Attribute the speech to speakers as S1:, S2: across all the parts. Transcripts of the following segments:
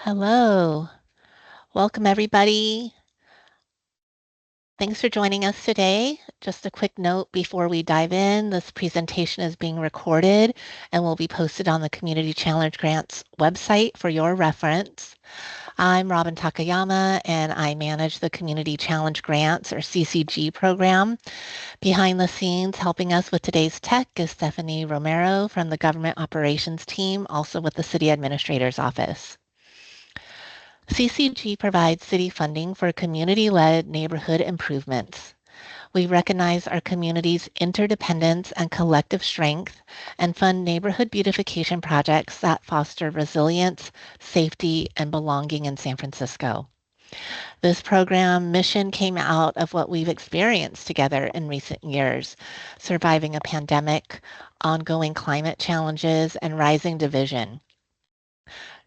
S1: Hello. Welcome, everybody. Thanks for joining us today. Just a quick note before we dive in, this presentation is being recorded and will be posted on the Community Challenge Grants website for your reference. I'm Robin Takayama, and I manage the Community Challenge Grants, or CCG program. Behind the scenes, helping us with today's tech is Stephanie Romero from the Government Operations team, also with the City Administrator's Office. CCG provides city funding for community-led neighborhood improvements. We recognize our community's interdependence and collective strength and fund neighborhood beautification projects that foster resilience, safety, and belonging in San Francisco. This program mission came out of what we've experienced together in recent years, surviving a pandemic, ongoing climate challenges, and rising division.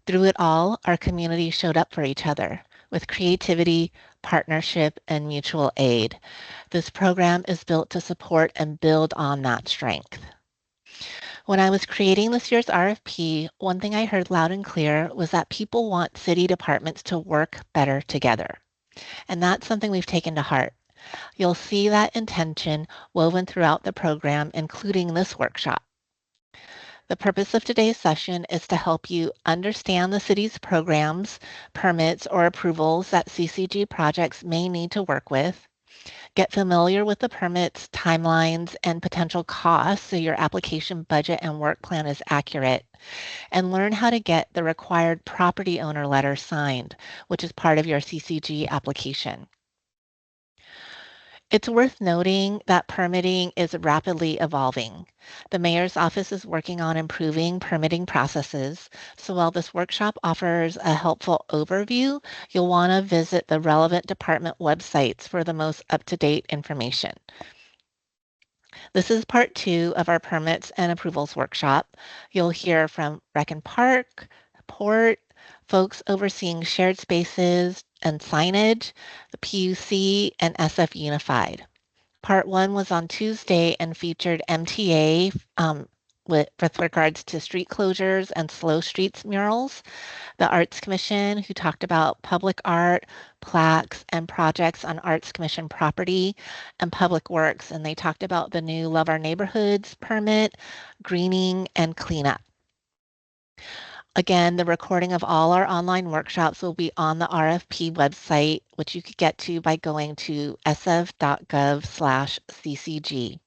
S1: Through it all, our community showed up for each other with creativity, partnership, and mutual aid. This program is built to support and build on that strength. When I was creating this year's RFP, one thing I heard loud and clear was that people want city departments to work better together. And that's something we've taken to heart. You'll see that intention woven throughout the program, including this workshop. The purpose of today's session is to help you understand the city's programs, permits, or approvals that CCG projects may need to work with, get familiar with the permits, timelines, and potential costs so your application budget and work plan is accurate, and learn how to get the required property owner letter signed, which is part of your CCG application. It's worth noting that permitting is rapidly evolving. The mayor's office is working on improving permitting processes. So while this workshop offers a helpful overview, you'll want to visit the relevant department websites for the most up-to-date information. This is part 2 of our permits and approvals workshop. You'll hear from Rec and Park, Port, folks overseeing shared spaces and signage, the PUC, and SF Unified. Part 1 was on Tuesday and featured MTA with regards to street closures and slow streets murals, the Arts Commission, who talked about public art, plaques, and projects on Arts Commission property, and Public Works, and they talked about the new Love Our Neighborhoods permit, greening, and cleanup. Again, the recording of all our online workshops will be on the RFP website, which you could get to by going to sf.gov/ccg.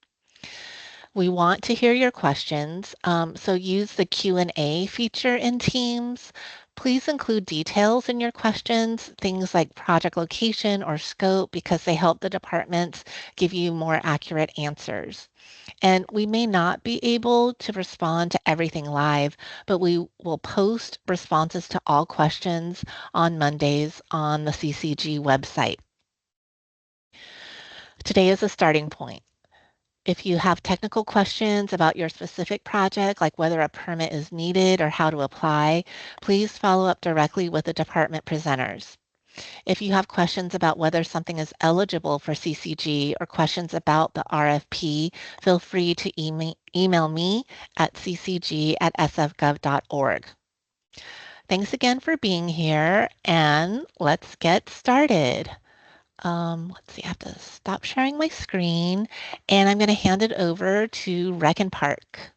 S1: We want to hear your questions, so use the Q&A feature in Teams. Please include details in your questions, things like project location or scope, because they help the departments give you more accurate answers. And we may not be able to respond to everything live, but we will post responses to all questions on Mondays on the CCG website. Today is a starting point. If you have technical questions about your specific project, like whether a permit is needed or how to apply, please follow up directly with the department presenters. If you have questions about whether something is eligible for CCG or questions about the RFP, feel free to email me at ccg@sfgov.org. Thanks again for being here, and let's get started. Let's see, I have to stop sharing my screen, and I'm going to hand it over to Rec and Park.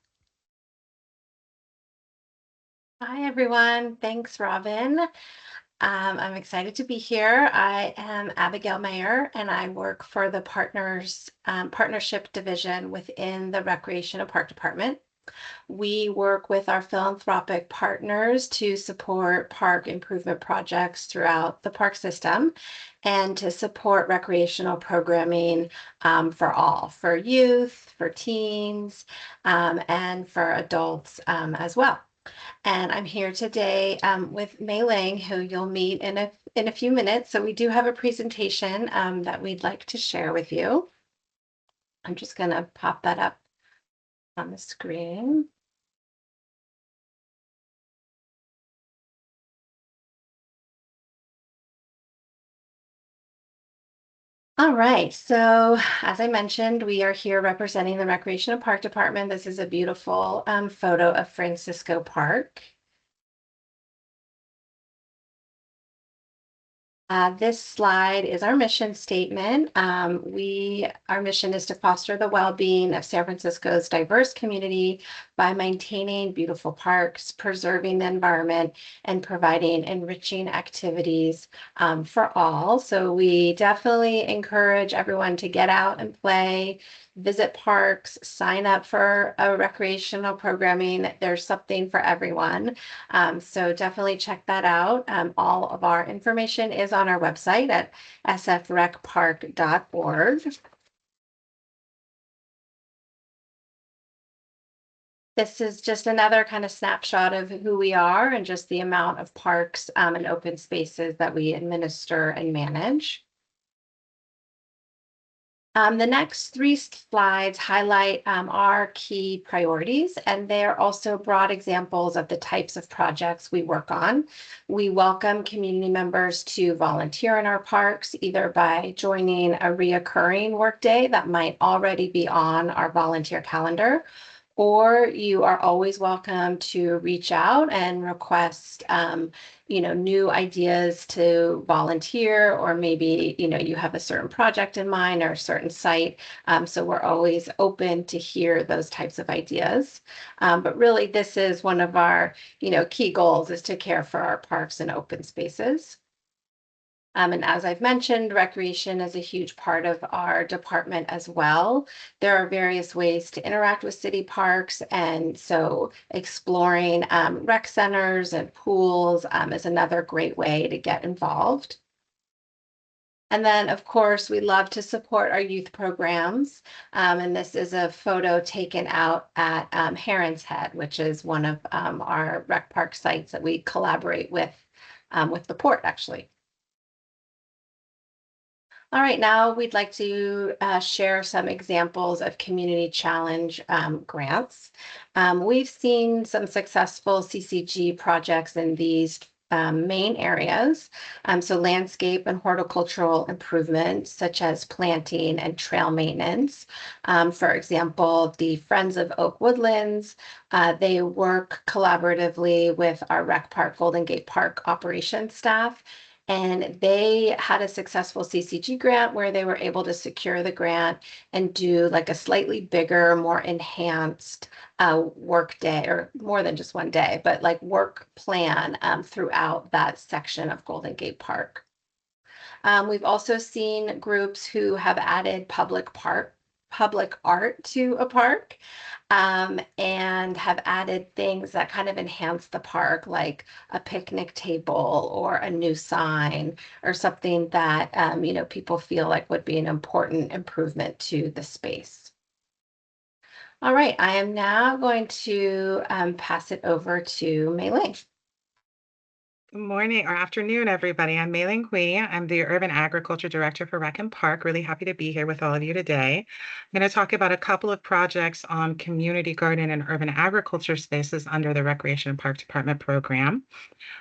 S2: Hi, everyone. Thanks, Robin. I'm excited to be here. I am Abigail Mayer, and I work for the Partnership Division within the Recreation and Park Department. We work with our philanthropic partners to support park improvement projects throughout the park system and to support recreational programming for all, for youth, for teens, and for adults as well. And I'm here today with Mei Ling, who you'll meet in a few minutes. So we do have a presentation that we'd like to share with you. I'm just going to pop that up on the screen. All right, so as I mentioned, we are here representing the Recreation and Park Department. This is a beautiful photo of Francisco Park. This slide is our mission statement. Our mission is to foster the well-being of San Francisco's diverse community by maintaining beautiful parks, preserving the environment, and providing enriching activities for all. So we definitely encourage everyone to get out and play, visit parks, sign up for a recreational programming. There's something for everyone. So definitely check that out. All of our information is on our website at sfrecpark.org. This is just another kind of snapshot of who we are and just the amount of parks and open spaces that we administer and manage. The next three slides highlight our key priorities, and they're also broad examples of the types of projects we work on. We welcome community members to volunteer in our parks, either by joining a reoccurring workday that might already be on our volunteer calendar, or you are always welcome to reach out and request new ideas to volunteer, or maybe you have a certain project in mind or a certain site. So we're always open to hear those types of ideas. But really, this is one of our key goals, is to care for our parks and open spaces. And as I've mentioned, recreation is a huge part of our department as well. There are various ways to interact with city parks, and so exploring rec centers and pools is another great way to get involved. And then, of course, we love to support our youth programs. And this is a photo taken out at Heron's Head, which is one of our rec park sites that we collaborate with the port, actually. All right, now we'd like to share some examples of community challenge grants. We've seen some successful CCG projects in these main areas. So landscape and horticultural improvements, such as planting and trail maintenance. For example, the Friends of Oak Woodlands, they work collaboratively with our Rec Park Golden Gate Park operations staff, and they had a successful CCG grant where they were able to secure the grant and do like a slightly bigger, more enhanced work day, or more than just one day, but like work plan throughout that section of Golden Gate Park. We've also seen groups who have added public art to a park, and have added things that kind of enhance the park, like a picnic table or a new sign or something that people feel like would be an important improvement to the space. All right, I am now going to pass it over to Mei Ling.
S3: Good morning or afternoon, everybody. I'm Mei Ling Hui. I'm the Urban Agriculture Director for Rec and Park. Really happy to be here with all of you today. I'm going to talk about a couple of projects on community garden and urban agriculture spaces under the Recreation and Park Department program.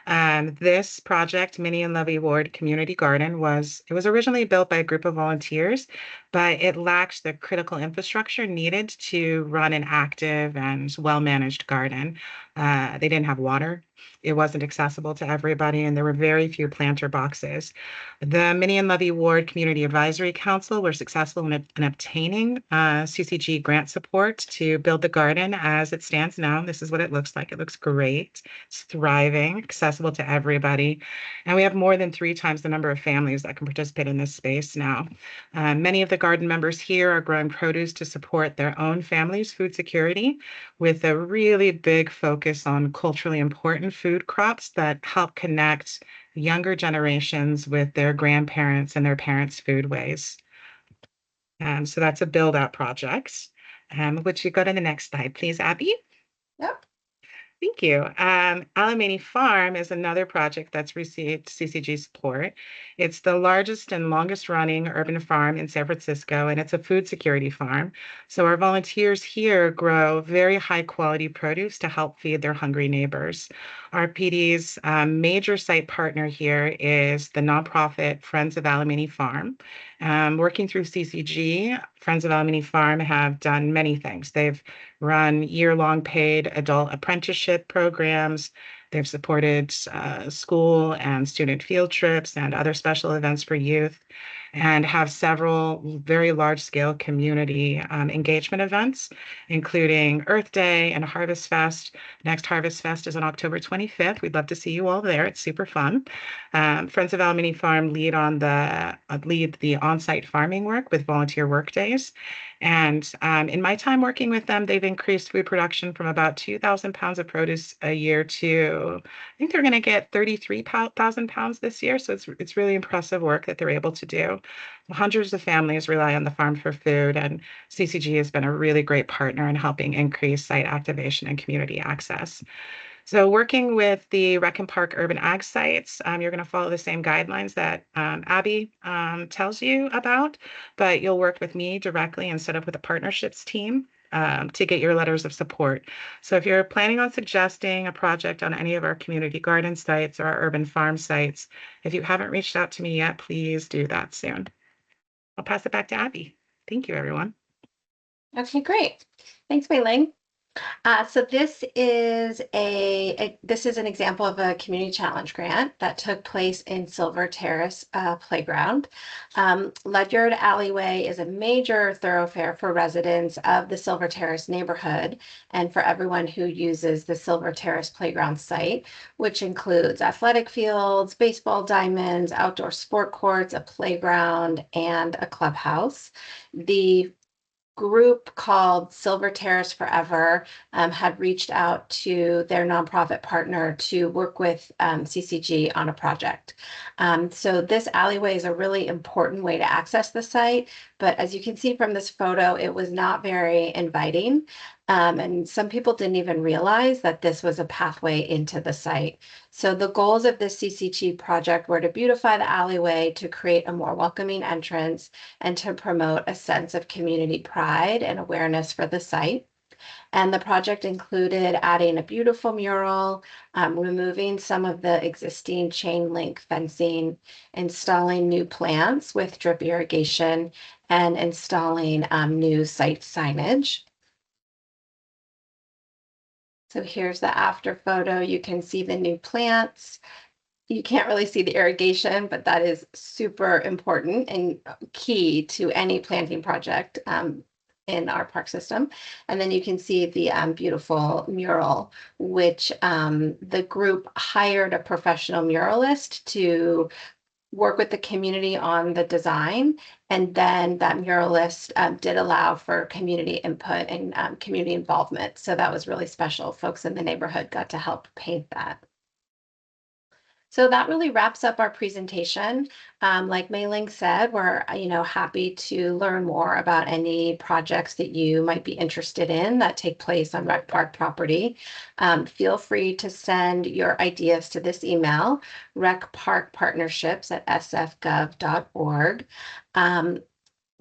S3: This project, Minnie and Lovey Ward Community Garden, was originally built by a group of volunteers, but it lacked the critical infrastructure needed to run an active and well-managed garden. They didn't have water. It wasn't accessible to everybody, and there were very few planter boxes. The Minnie and Lovey Ward Community Advisory Council were successful in obtaining CCG grant support to build the garden as it stands now. This is what it looks like. It looks great. It's thriving, accessible to everybody. And we have more than 3 times the number of families that can participate in this space now. Many of the garden members here are growing produce to support their own family's food security, with a really big focus on culturally important food crops that help connect younger generations with their grandparents and their parents' foodways. So that's a build-out project. Would you go to the next slide, please, Abby?
S2: Yep.
S3: Thank you. Alamany Farm is another project that's received CCG support. It's the largest and longest running urban farm in San Francisco, and it's a food security farm. So our volunteers here grow very high quality produce to help feed their hungry neighbors. Our PD's major site partner here is the nonprofit Friends of Alamany Farm. Working through CCG, Friends of Alamany Farm have done many things. They've run year-long paid adult apprenticeship programs. They've supported school and student field trips and other special events for youth, and have several very large-scale community engagement events, including Earth Day and Harvest Fest. Next Harvest Fest is on October 25th. We'd love to see you all there. It's super fun. Friends of Alamany Farm lead the on-site farming work with volunteer work days. And in my time working with them, they've increased food production from about 2,000 pounds of produce a year to, I think they're going to get 33,000 pounds this year. So it's really impressive work that they're able to do. Hundreds of families rely on the farm for food, and CCG has been a really great partner in helping increase site activation and community access. So working with the Rec and Park urban ag sites, you're going to follow the same guidelines that Abby tells you about, but you'll work with me directly and set up with a partnerships team to get your letters of support. So if you're planning on suggesting a project on any of our community garden sites or our urban farm sites, if you haven't reached out to me yet, please do that soon. I'll pass it back to Abby. Thank you, everyone.
S2: Okay, great. Thanks, Mei Ling. So this is this is an example of a community challenge grant that took place in Silver Terrace Playground. Ledyard Alleyway is a major thoroughfare for residents of the Silver Terrace neighborhood and for everyone who uses the Silver Terrace Playground site, which includes athletic fields, baseball diamonds, outdoor sport courts, a playground, and a clubhouse. The group called Silver Terrace Forever had reached out to their nonprofit partner to work with CCG on a project. So this alleyway is a really important way to access the site, but as you can see from this photo, it was not very inviting. And some people didn't even realize that this was a pathway into the site. So the goals of this CCG project were to beautify the alleyway, to create a more welcoming entrance, and to promote a sense of community pride and awareness for the site. And the project included adding a beautiful mural, removing some of the existing chain link fencing, installing new plants with drip irrigation, and installing new site signage. So here's the after photo. You can see the new plants. You can't really see the irrigation, but that is super important and key to any planting project in our park system. And then you can see the beautiful mural, which the group hired a professional muralist to work with the community on the design. And then that muralist did allow for community input and community involvement. So that was really special. Folks in the neighborhood got to help paint that. So that really wraps up our presentation. Like Mei Ling said, we're happy to learn more about any projects that you might be interested in that take place on Rec Park property. Feel free to send your ideas to this email, recparkpartnerships@sfgov.org.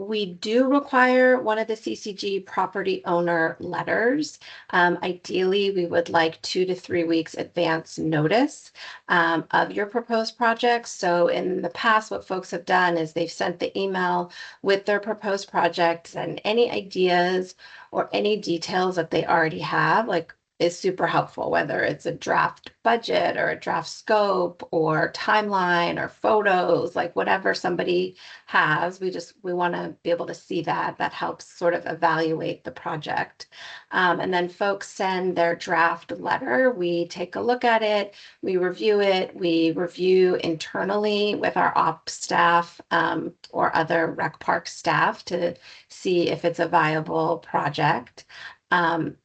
S2: We do require one of the CCG property owner letters. Ideally, we would like 2 to 3 weeks advance notice of your proposed projects. So in the past, what folks have done is they've sent the email with their proposed projects, and any ideas or any details that they already have, like, is super helpful, whether it's a draft budget or a draft scope or timeline or photos, like whatever somebody has. We want to be able to see that. That helps sort of evaluate the project. And then folks send their draft letter. We take a look at it. We review it. We review internally with our ops staff or other Rec Park staff to see if it's a viable project. And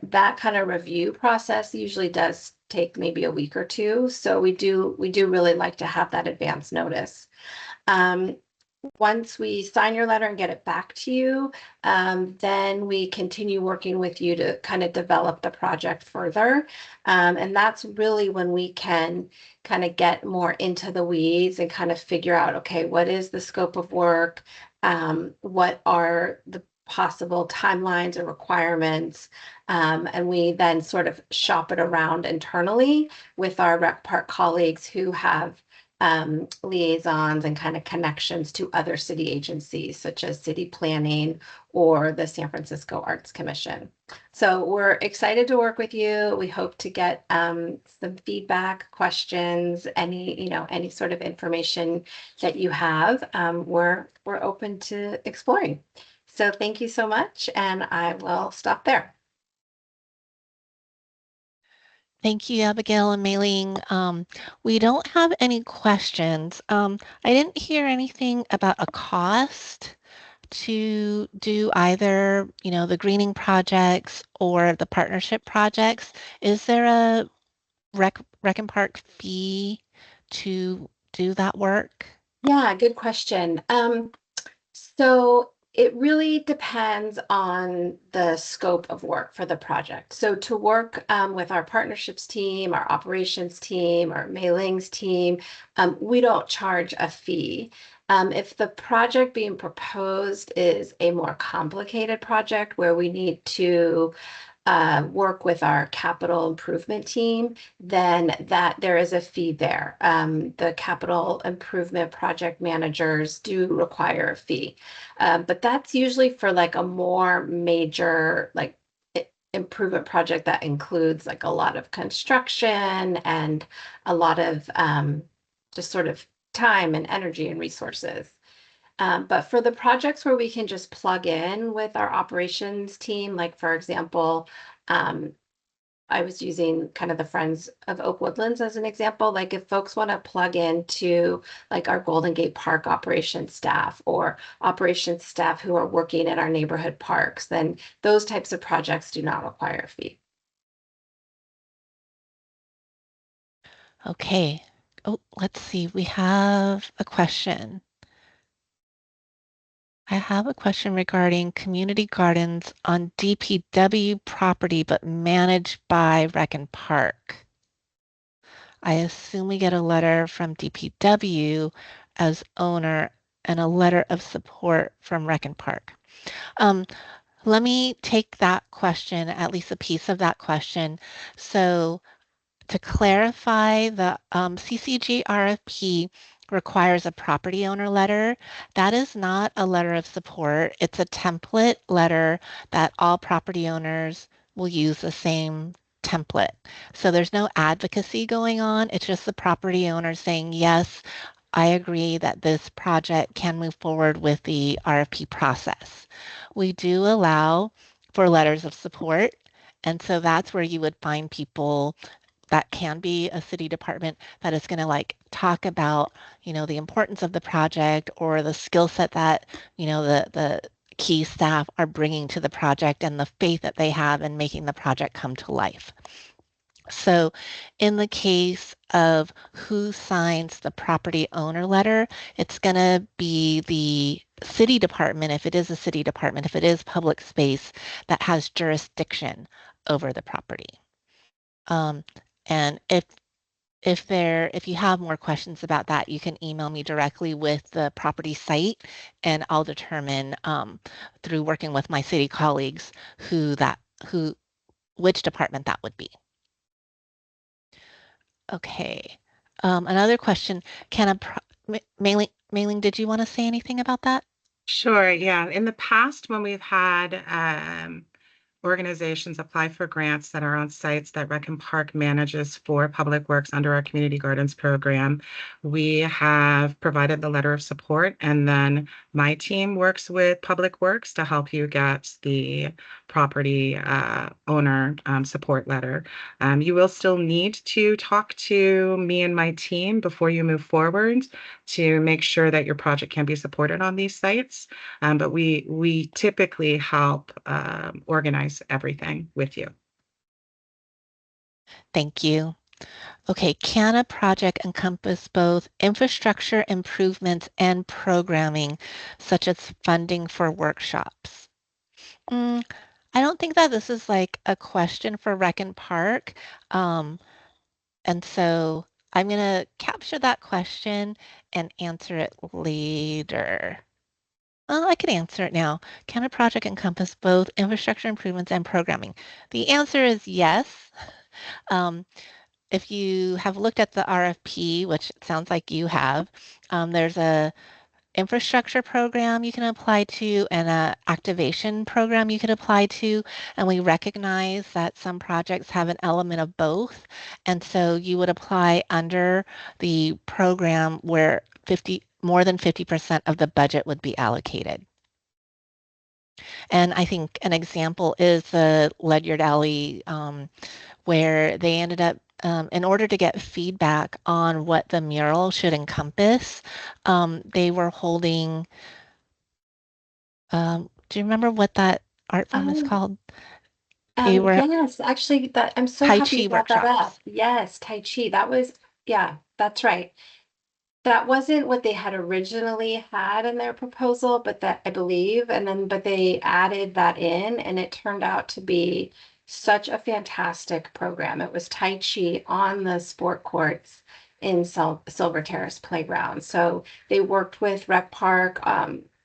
S2: that kind of review process usually does take maybe a week or two. So we do really like to have that advance notice. Once we sign your letter and get it back to you, then we continue working with you to kind of develop the project further. And that's really when we can kind of get more into the weeds and kind of figure out, okay, what is the scope of work? What are the possible timelines or requirements? And we then sort of shop it around internally with our Rec Park colleagues who have liaisons and kind of connections to other city agencies such as city planning or the San Francisco Arts Commission. So we're excited to work with you. We hope to get some feedback, questions, any sort of information that you have. We're open to exploring. So thank you so much, and I will stop there.
S1: Thank you, Abigail and Mei-Ling. We don't have any questions. I didn't hear anything about a cost to do either, the greening projects or the partnership projects. Is there a Rec and Park fee to do that work?
S2: Yeah, good question. So it really depends on the scope of work for the project. So to work with our partnerships team, our operations team, our mailings team, we don't charge a fee. If the project being proposed is a more complicated project where we need to work with our capital improvement team, then that there is a fee there. The capital improvement project managers do require a fee, but that's usually for like a more major improvement project that includes like a lot of construction and a lot of just sort of time and energy and resources. But for the projects where we can just plug in with our operations team, like for example, um, I was using kind of the Friends of Oak Woodlands as an example. Like if folks want to plug into like our Golden Gate Park operations staff or operations staff who are working in our neighborhood parks, then those types of projects do not require a fee.
S1: Okay. Oh, let's see. We have a question. I have a question regarding community gardens on DPW property, but managed by Rec and Park. I assume we get a letter from DPW as owner and a letter of support from Rec and Park. Um, Let me take that question, at least a piece of that question. So to clarify, the CCG RFP requires a property owner letter. That is not a letter of support. It's a template letter that all property owners will use the same template. So there's no advocacy going on. It's just the property owner saying, yes, I agree that this project can move forward with the RFP process. We do allow for letters of support. And so that's where you would find people that can be a city department that is going to like talk about, the importance of the project or the skill set that, the key staff are bringing to the project and the faith that they have in making the project come to life. So in the case of who signs the property owner letter, it's going to be the city department, if it is a city department, if it is public space that has jurisdiction over the property. And if you have more questions about that, you can email me directly with the property site, and I'll determine through working with my city colleagues which department that would be. Okay. Another question: Can Mailing? Did you want to say anything about that?
S3: Sure. Yeah. In the past, when we've had organizations apply for grants that are on sites that Rec and Park manages for public works under our community gardens program, we have provided the letter of support, and then my team works with public works to help you get the property owner support letter. You will still need to talk to me and my team before you move forward to make sure that your project can be supported on these sites. But we typically help organize everything with you.
S1: Thank you. Okay, can a project encompass both infrastructure improvements and programming, such as funding for workshops? I don't think that this is like a question for Rec and Park. And so I'm going to capture that question and answer it later. Well, I could answer it now. Can a project encompass both infrastructure improvements and programming? The answer is yes. Um, if you have looked at the RFP, which it sounds like you have, there's a infrastructure program you can apply to and a activation program you can apply to. And we recognize that some projects have an element of both. And so you would apply under the program where more than 50% of the budget would be allocated. And I think an example is the Ledyard Alley, where they ended up, in order to get feedback on what the mural should encompass, they were holding, do you remember what that art form is
S2: Oh,
S1: called? They were
S2: yes, actually, that I'm so
S1: Tai
S2: happy
S1: Chi
S2: you brought that up.
S1: workshops.
S2: Yes, Tai Chi. That was, yeah, that's right. That wasn't what they had originally had in their proposal, but that I believe, but they added that in, and it turned out to be such a fantastic program. It was Tai Chi on the sport courts in Silver Terrace Playground. So they worked with Rec Park,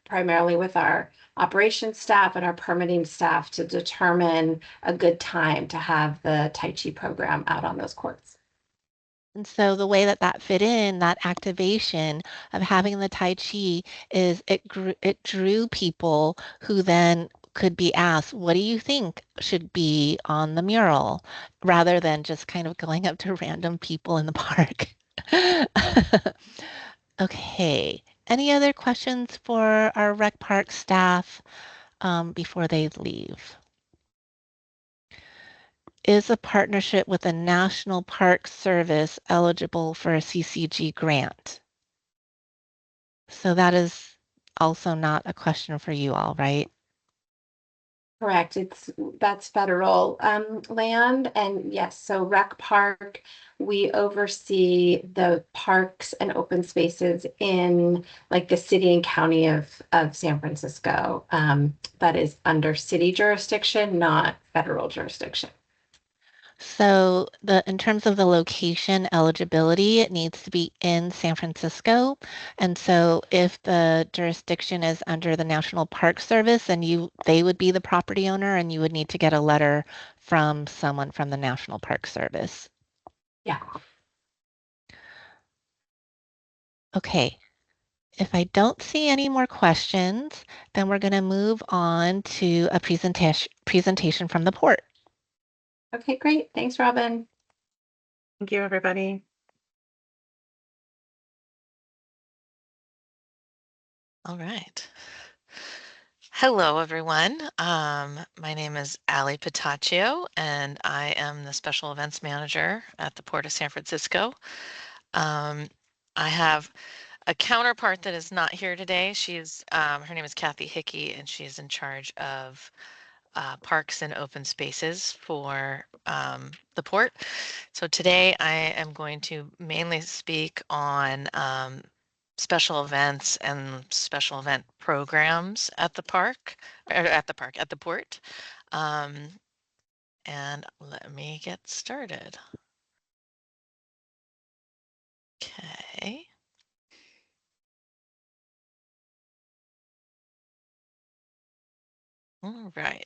S2: primarily with our operations staff and our permitting staff to determine a good time to have the Tai Chi program out on those courts.
S1: And so the way that that fit in, that activation of having the Tai Chi is it drew people who then could be asked, what do you think should be on the mural? Rather than just kind of going up to random people in the park. Okay. Any other questions for our rec park staff before they leave? Is a partnership with a National Park Service eligible for a CCG grant? So that is also not a question for you all, right?
S2: Correct. That's federal land. And yes, so Rec Park, we oversee the parks and open spaces in like the city and county of San Francisco. That is under city jurisdiction, not federal jurisdiction.
S1: So in terms of the location eligibility, it needs to be in San Francisco. And so if the jurisdiction is under the National Park Service, then they would be the property owner and you would need to get a letter from someone from the National Park Service.
S2: Yeah.
S1: Okay. If I don't see any more questions, then we're going to move on to a presentation from the port.
S2: Okay, great. Thanks, Robin.
S3: Thank you, everybody.
S4: All right. Hello, everyone. My name is Ali Pataccio, and I am the Special Events Manager at the Port of San Francisco. I have a counterpart that is not here today. Her name is Kathy Hickey, and she's in charge of parks and open spaces for the port. So today I am going to mainly speak on special events and special event programs at the park, or at the port. And let me get started. Okay. All right.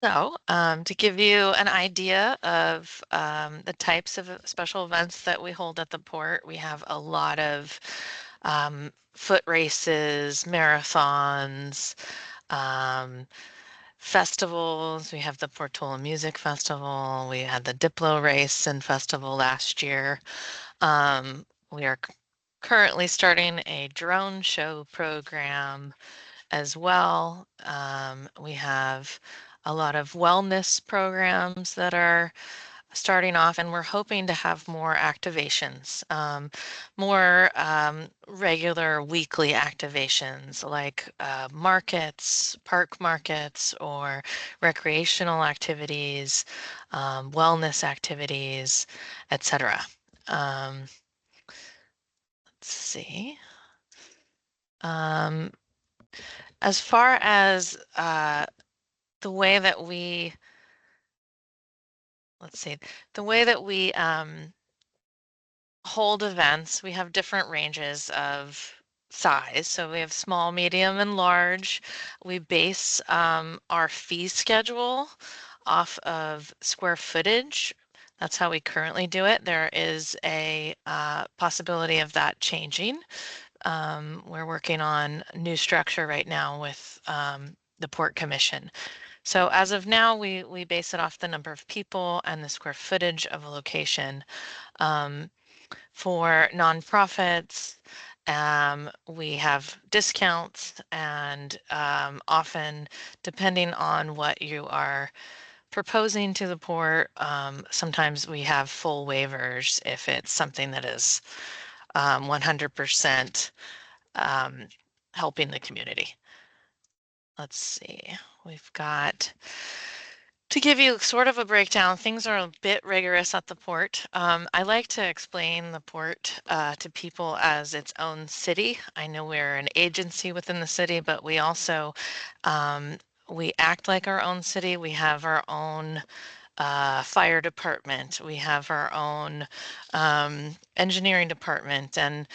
S4: So, to give you an idea of the types of special events that we hold at the port, we have a lot of foot races, marathons, festivals. We have the Portola Music Festival. We had the Diplo Race and Festival last year. We are currently starting a drone show program as well. We have a lot of wellness programs that are starting off, and we're hoping to have more activations, more regular weekly activations like markets, park markets, or recreational activities, wellness activities, etc. Let's see. Um, as far as the way that we, let's see, the way that we hold events, we have different ranges of size. So we have small, medium, and large. We base our fee schedule off of square footage. That's how we currently do it. There is a possibility of that changing. We're working on new structure right now with the Port Commission. So as of now, we base it off the number of people and the square footage of a location. For nonprofits, we have discounts, and often, depending on what you are proposing to the port, sometimes we have full waivers if it's something that is 100% helping the community. Let's see, we've got, to give you sort of a breakdown, things are a bit rigorous at the port. I like to explain the port to people as its own city. I know we're an agency within the city, but we also, we act like our own city. We have our own fire department. We have our own engineering department. And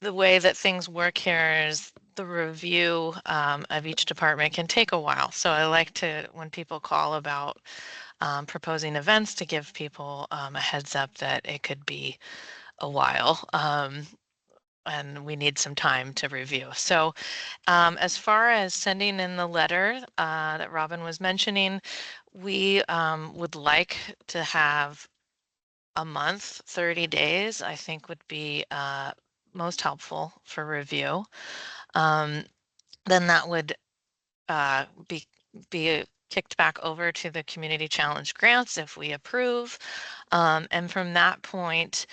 S4: the way that things work here is the review of each department can take a while. So I like to, when people call about proposing events, to give people a heads up that it could be a while. And we need some time to review. So as far as sending in the letter that Robin was mentioning, we would like to have a month, 30 days, I think would be most helpful for review. Then that would be kicked back over to the community challenge grants if we approve. And from that point,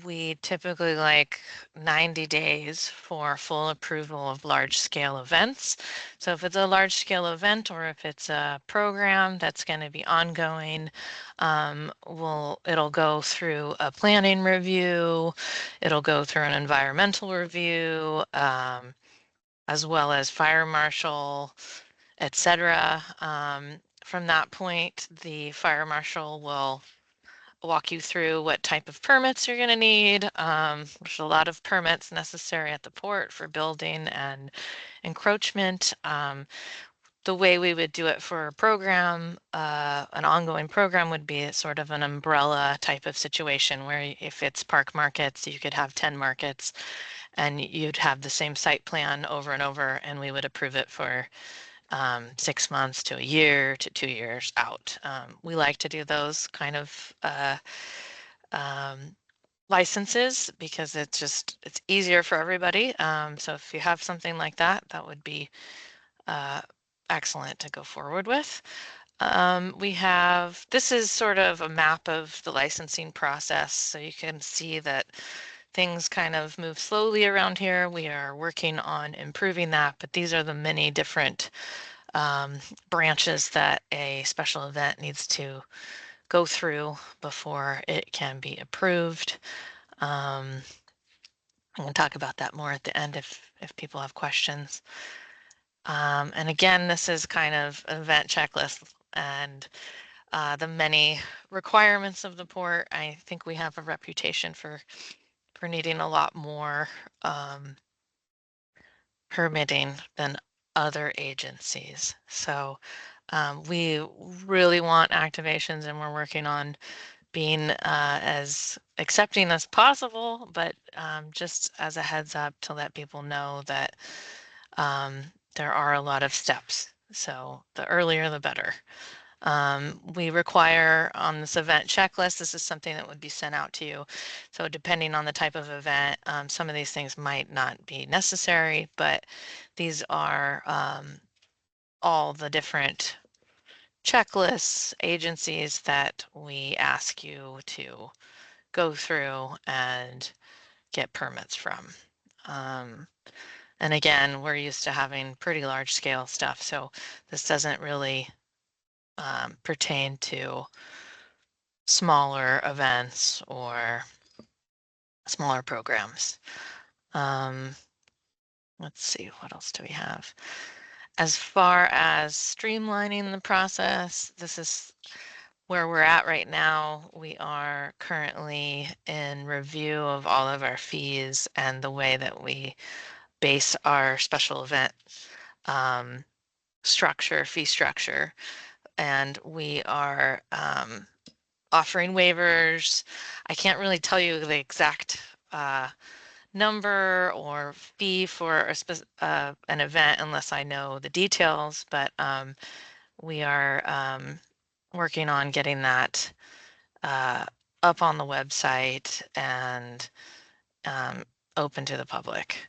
S4: we typically like 90 days for full approval of large scale events. So if it's a large scale event or if it's a program that's going to be ongoing, it'll go through a planning review, it'll go through an environmental review, as well as fire marshal, etc. From that point, the fire marshal will walk you through what type of permits you're going to need. There's a lot of permits necessary at the port for building and encroachment. The way we would do it for a program, an ongoing program, would be sort of an umbrella type of situation where if it's park markets, you could have 10 markets and you'd have the same site plan over and over, and we would approve it for 6 months to a year to 2 years out. We like to do those kind of licenses because it's easier for everybody. So if you have something like that, that would be excellent to go forward with. This is sort of a map of the licensing process, so you can see that things kind of move slowly around here. We are working on improving that, but these are the many different branches that a special event needs to go through before it can be approved. I'm going to talk about that more at the end if people have questions. And again, this is kind of an event checklist and the many requirements of the port. I think we have a reputation for needing a lot more permitting than other agencies. So we really want activations, and we're working on being as accepting as possible, but just as a heads up to let people know that there are a lot of steps. So the earlier, the better. We require on this event checklist, this is something that would be sent out to you. So depending on the type of event, some of these things might not be necessary, but these are all the different checklists, agencies that we ask you to go through and get permits from. And again, we're used to having pretty large scale stuff, so this doesn't really pertain to smaller events or smaller programs. Let's see, what else do we have? As far as streamlining the process, this is where we're at right now, we are currently in review of all of our fees and the way that we base our special event fee structure. And we are offering waivers. I can't really tell you the exact number or fee for an event unless I know the details, but we are working on getting that up on the website and open to the public.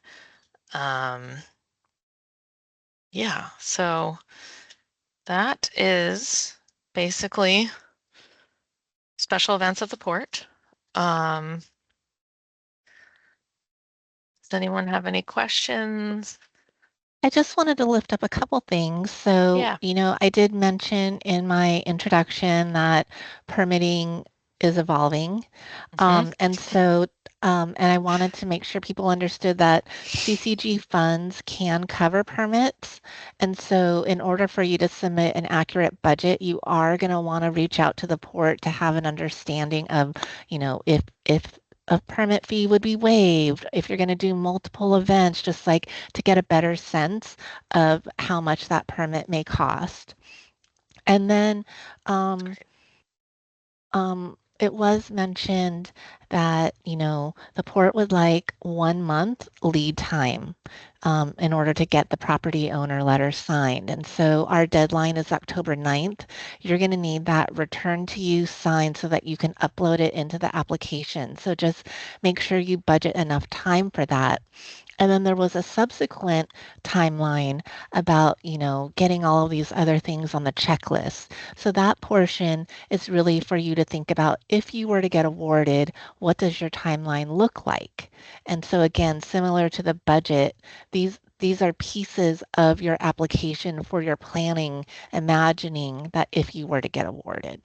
S4: Yeah, so that is basically special events at the port. Does anyone have any questions?
S1: I just wanted to lift up a couple things. So,
S4: Yeah.
S1: I did mention in my introduction that permitting is evolving.
S4: Mhm.
S1: And I wanted to make sure people understood that CCG funds can cover permits. And so, in order for you to submit an accurate budget, you are going to want to reach out to the port to have an understanding of, if a permit fee would be waived, if you're going to do multiple events, just like to get a better sense of how much that permit may cost. And then it was mentioned that, the port would like 1 month lead time in order to get the property owner letter signed. And so our deadline is October 9th. You're going to need that return to you signed so that you can upload it into the application. So just make sure you budget enough time for that. And then there was a subsequent timeline about, getting all of these other things on the checklist. So that portion is really for you to think about if you were to get awarded, what does your timeline look like? And so again, similar to the budget, these are pieces of your application for your planning, imagining that if you were to get awarded.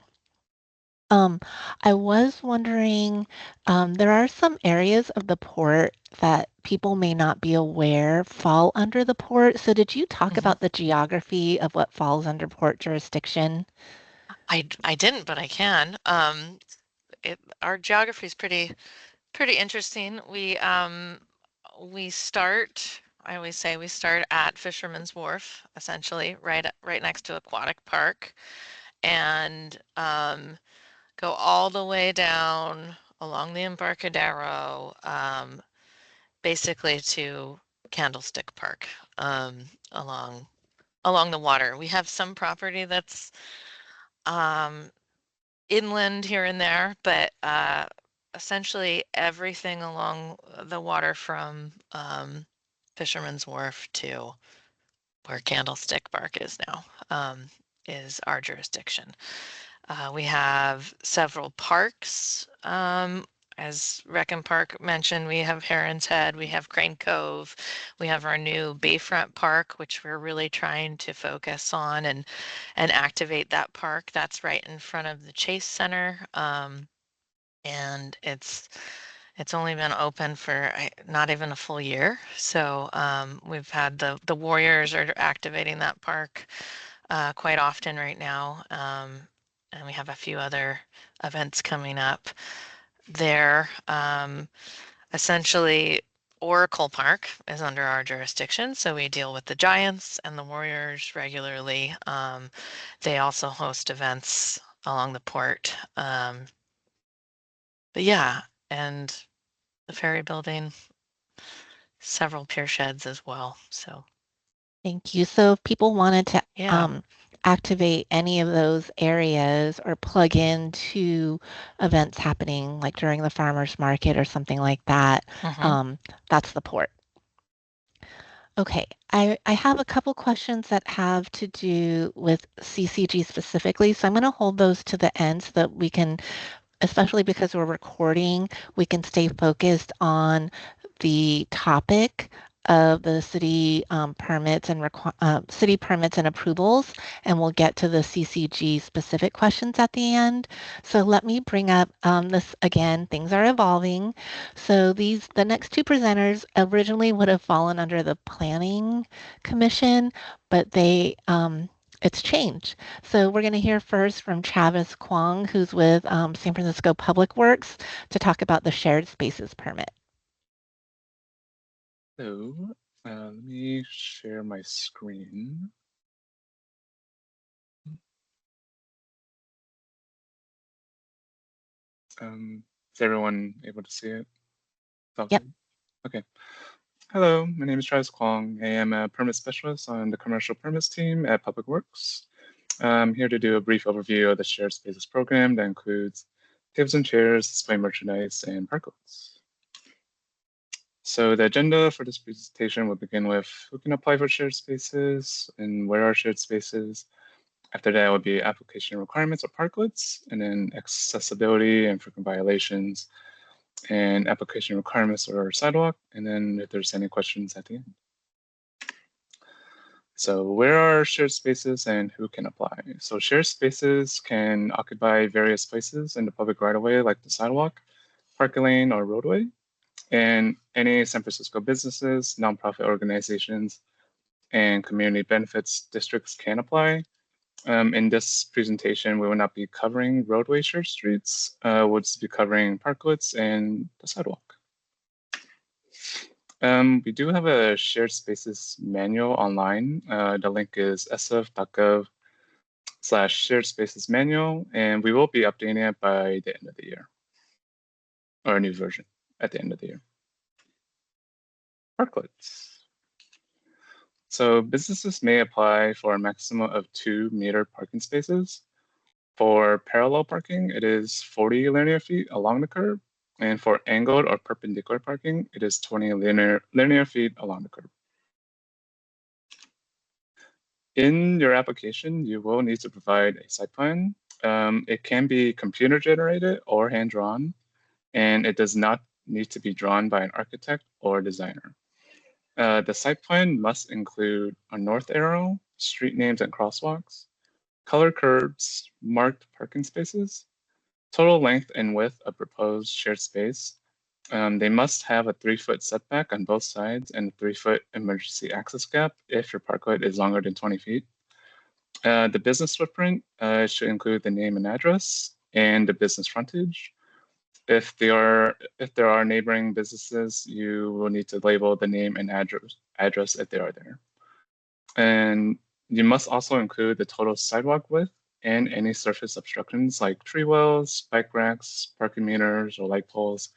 S1: Um, I was wondering, there are some areas of the port that people may not be aware fall under the port. So did you talk
S4: Mhm.
S1: about the geography of what falls under port jurisdiction?
S4: I didn't, but I can. Our geography is pretty interesting. We start, I always say we start at Fisherman's Wharf, essentially, right next to Aquatic Park, and go all the way down along the Embarcadero, basically to Candlestick Park, along the water. We have some property that's um, inland here and there, but essentially everything along the water from Fisherman's Wharf to where Candlestick Park is now is our jurisdiction. We have several parks. As Rec and Park mentioned, we have Heron's Head, we have Crane Cove, we have our new Bayfront Park, which we're really trying to focus on and activate that park. That's right in front of the Chase Center. And it's only been open for not even a full year. So we've had the Warriors are activating that park quite often right now. And we have a few other events coming up there. Essentially, Oracle Park is under our jurisdiction, so we deal with the Giants and the Warriors regularly. They also host events along the port. But yeah, and the ferry building, several pier sheds as well. So
S1: Thank you. So if people wanted to
S4: yeah.
S1: activate any of those areas or plug into events happening like during the farmers market or something like that,
S4: Mhm.
S1: um, that's the port. Okay, I have a couple questions that have to do with CCG specifically, so I'm going to hold those to the end so that we can, especially because we're recording, we can stay focused on the topic of the city permits and city permits and approvals, and we'll get to the CCG specific questions at the end. So let me bring up this again. Things are evolving. So the next two presenters originally would have fallen under the Planning Commission, but it's changed. So we're going to hear first from Travis Kwong, who's with San Francisco Public Works, to talk about the shared spaces permit.
S5: So let me share my screen. Is everyone able to see it?
S1: Yep.
S5: Okay. Hello, my name is Travis Kwong. I am a permit specialist on the commercial permits team at Public Works. I'm here to do a brief overview of the shared spaces program that includes tables and chairs, display merchandise, and parklets. So the agenda for this presentation will begin with who can apply for shared spaces and where are shared spaces. After that would be application requirements or parklets, and then accessibility and frequent violations, and application requirements or sidewalk, and then if there's any questions at the end. So where are shared spaces and who can apply? So shared spaces can occupy various places in the public right-of-way, like the sidewalk, parking lane, or roadway. And any San Francisco businesses, nonprofit organizations, and community benefits districts can apply. In this presentation, we will not be covering roadway shared streets. We'll just be covering parklets and the sidewalk. We do have a shared spaces manual online. The link is sf.gov/shared spaces manual, and we will be updating it by the end of the year, or a new version at the end of the year. Parklets. So businesses may apply for a maximum of 2 metered parking spaces. For parallel parking, it is 40 linear feet along the curb. And for angled or perpendicular parking, it is 20 linear feet along the curb. In your application, you will need to provide a site plan. It can be computer generated or hand drawn, and it does not need to be drawn by an architect or designer. The site plan must include a north arrow, street names and crosswalks, color curbs, marked parking spaces, total length and width of proposed shared space. They must have a 3-foot setback on both sides and a 3-foot emergency access gap if your parklet is longer than 20 feet. The business footprint should include the name and address and the business frontage. If there are neighboring businesses, you will need to label the name and address if they are there. And you must also include the total sidewalk width and any surface obstructions like tree wells, bike racks, parking meters, or light poles.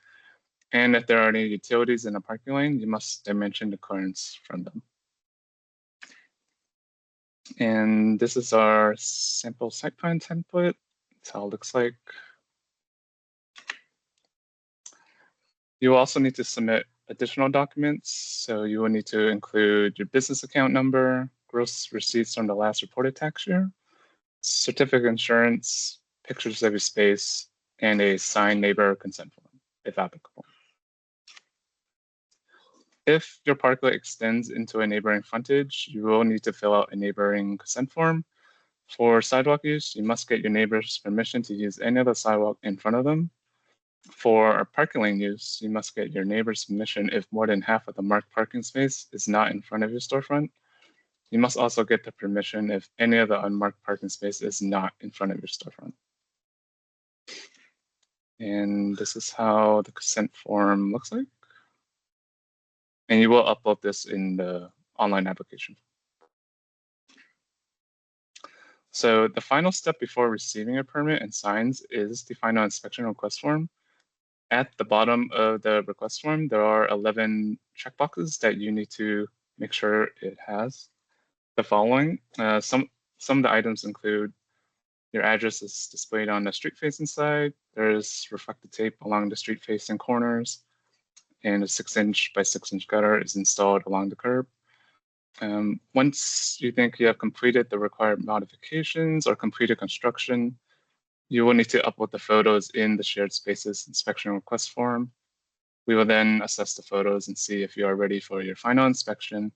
S5: And if there are any utilities in a parking lane, you must dimension the clearance from them. And this is our sample site plan template. That's how it looks like. You will also need to submit additional documents. So you will need to include your business account number, gross receipts from the last reported tax year, certificate of insurance, pictures of your space, and a signed neighbor consent form, if applicable. If your parklet extends into a neighboring frontage, you will need to fill out a neighboring consent form. For sidewalk use, you must get your neighbor's permission to use any other sidewalk in front of them. For parking lane use, you must get your neighbor's permission if more than half of the marked parking space is not in front of your storefront. You must also get the permission if any of the unmarked parking space is not in front of your storefront. And this is how the consent form looks like. And you will upload this in the online application. So the final step before receiving a permit and signs is the final inspection request form. At the bottom of the request form, there are 11 checkboxes that you need to make sure it has the following. Some of the items include your address is displayed on the street facing side. There's reflective tape along the street facing corners, and a 6-inch by 6-inch gutter is installed along the curb. Once you think you have completed the required modifications or completed construction, you will need to upload the photos in the shared spaces inspection request form. We will then assess the photos and see if you are ready for your final inspection.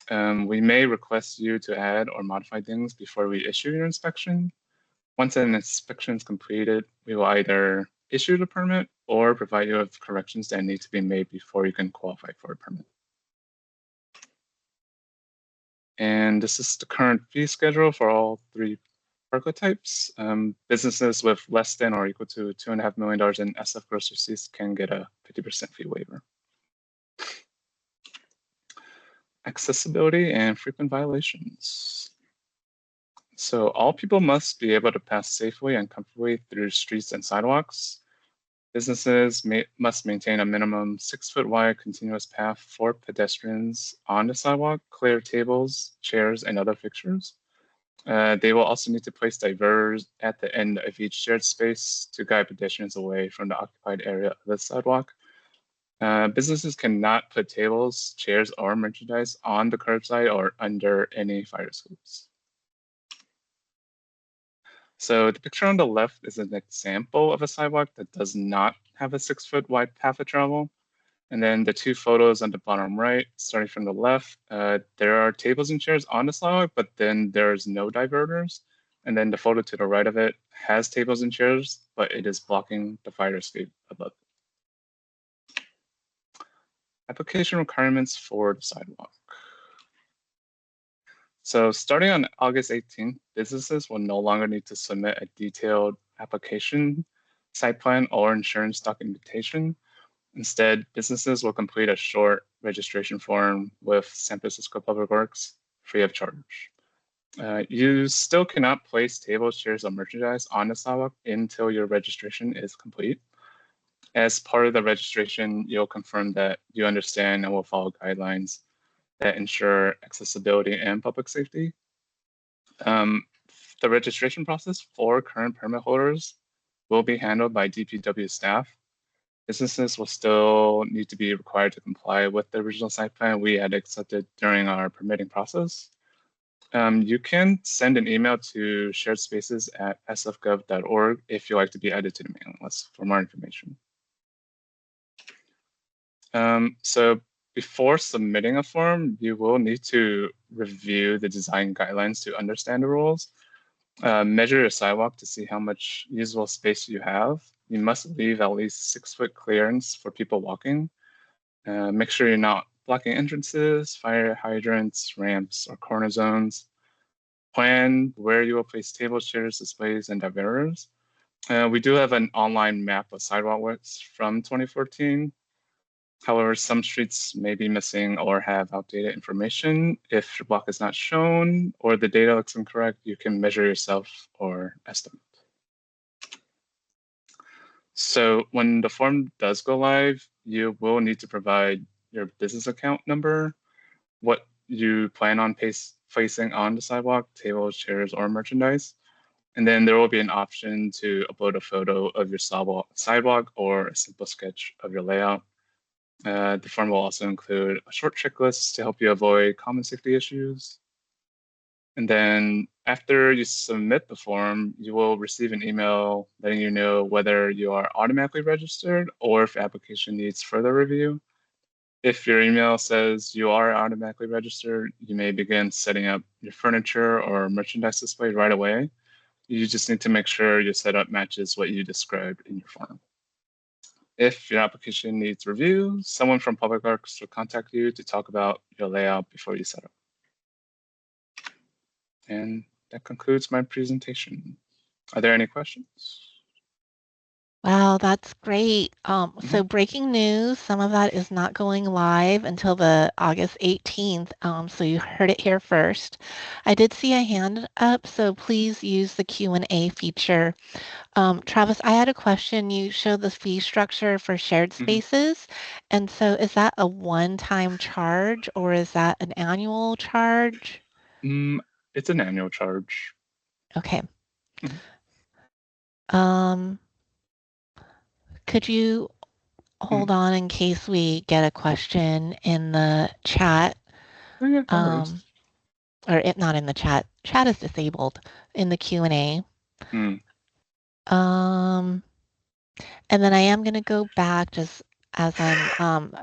S5: We may request you to add or modify things before we issue your inspection. Once an inspection is completed, we will either issue the permit or provide you with corrections that need to be made before you can qualify for a permit. And this is the current fee schedule for all three parklet types. Businesses with less than or equal to $2.5 million in SF gross receipts can get a 50% fee waiver. Accessibility and frequent violations. So all people must be able to pass safely and comfortably through streets and sidewalks. Businesses must maintain a minimum 6-foot wide continuous path for pedestrians on the sidewalk, clear tables, chairs, and other fixtures. They will also need to place diverters at the end of each shared space to guide pedestrians away from the occupied area of the sidewalk. Businesses cannot put tables, chairs, or merchandise on the curbside or under any fire escapes. So the picture on the left is an example of a sidewalk that does not have a 6-foot wide path of travel. And then the two photos on the bottom right, starting from the left, there are tables and chairs on the sidewalk, but then there's no diverters. And then the photo to the right of it has tables and chairs, but it is blocking the fire escape above. Application requirements for the sidewalk. So starting on August 18th, businesses will no longer need to submit a detailed application, site plan, or insurance documentation. Instead, businesses will complete a short registration form with San Francisco Public Works free of charge. You still cannot place tables, chairs, or merchandise on the sidewalk until your registration is complete. As part of the registration, you'll confirm that you understand and will follow guidelines that ensure accessibility and public safety. The registration process for current permit holders will be handled by DPW staff. Businesses will still need to be required to comply with the original site plan we had accepted during our permitting process. You can send an email to sharedspaces@sfgov.org if you'd like to be added to the mailing list for more information. So before submitting a form, you will need to review the design guidelines to understand the rules. Measure your sidewalk to see how much usable space you have. You must leave at least 6-foot clearance for people walking. Make sure you're not blocking entrances, fire hydrants, ramps, or corner zones. Plan where you will place tables, chairs, displays, and diverters. We do have an online map of sidewalk widths from 2014. However, some streets may be missing or have outdated information. If your block is not shown or the data looks incorrect, you can measure yourself or estimate. So when the form does go live, you will need to provide your business account number, what you plan on placing on the sidewalk, tables, chairs, or merchandise. And then there will be an option to upload a photo of your sidewalk or a simple sketch of your layout. The form will also include a short checklist to help you avoid common safety issues. And then after you submit the form, you will receive an email letting you know whether you are automatically registered or if the application needs further review. If your email says you are automatically registered, you may begin setting up your furniture or merchandise display right away. You just need to make sure your setup matches what you described in your form. If your application needs review, someone from Public Works will contact you to talk about your layout before you set up. And that concludes my presentation. Are there any questions?
S1: Wow, that's great. So breaking news, some of that is not going live until the August 18th. So you heard it here first. I did see a hand up, so please use the Q&A feature. Travis, I had a question. You showed the fee structure for shared spaces. And so is that a one-time charge or is that an annual charge?
S5: It's an annual charge.
S1: Okay. Could you hold on in case we get a question in the chat?
S5: Oh, yeah, no worries.
S1: Or not in the chat. Chat is disabled in the Q&A. And then I am going to go back just as I'm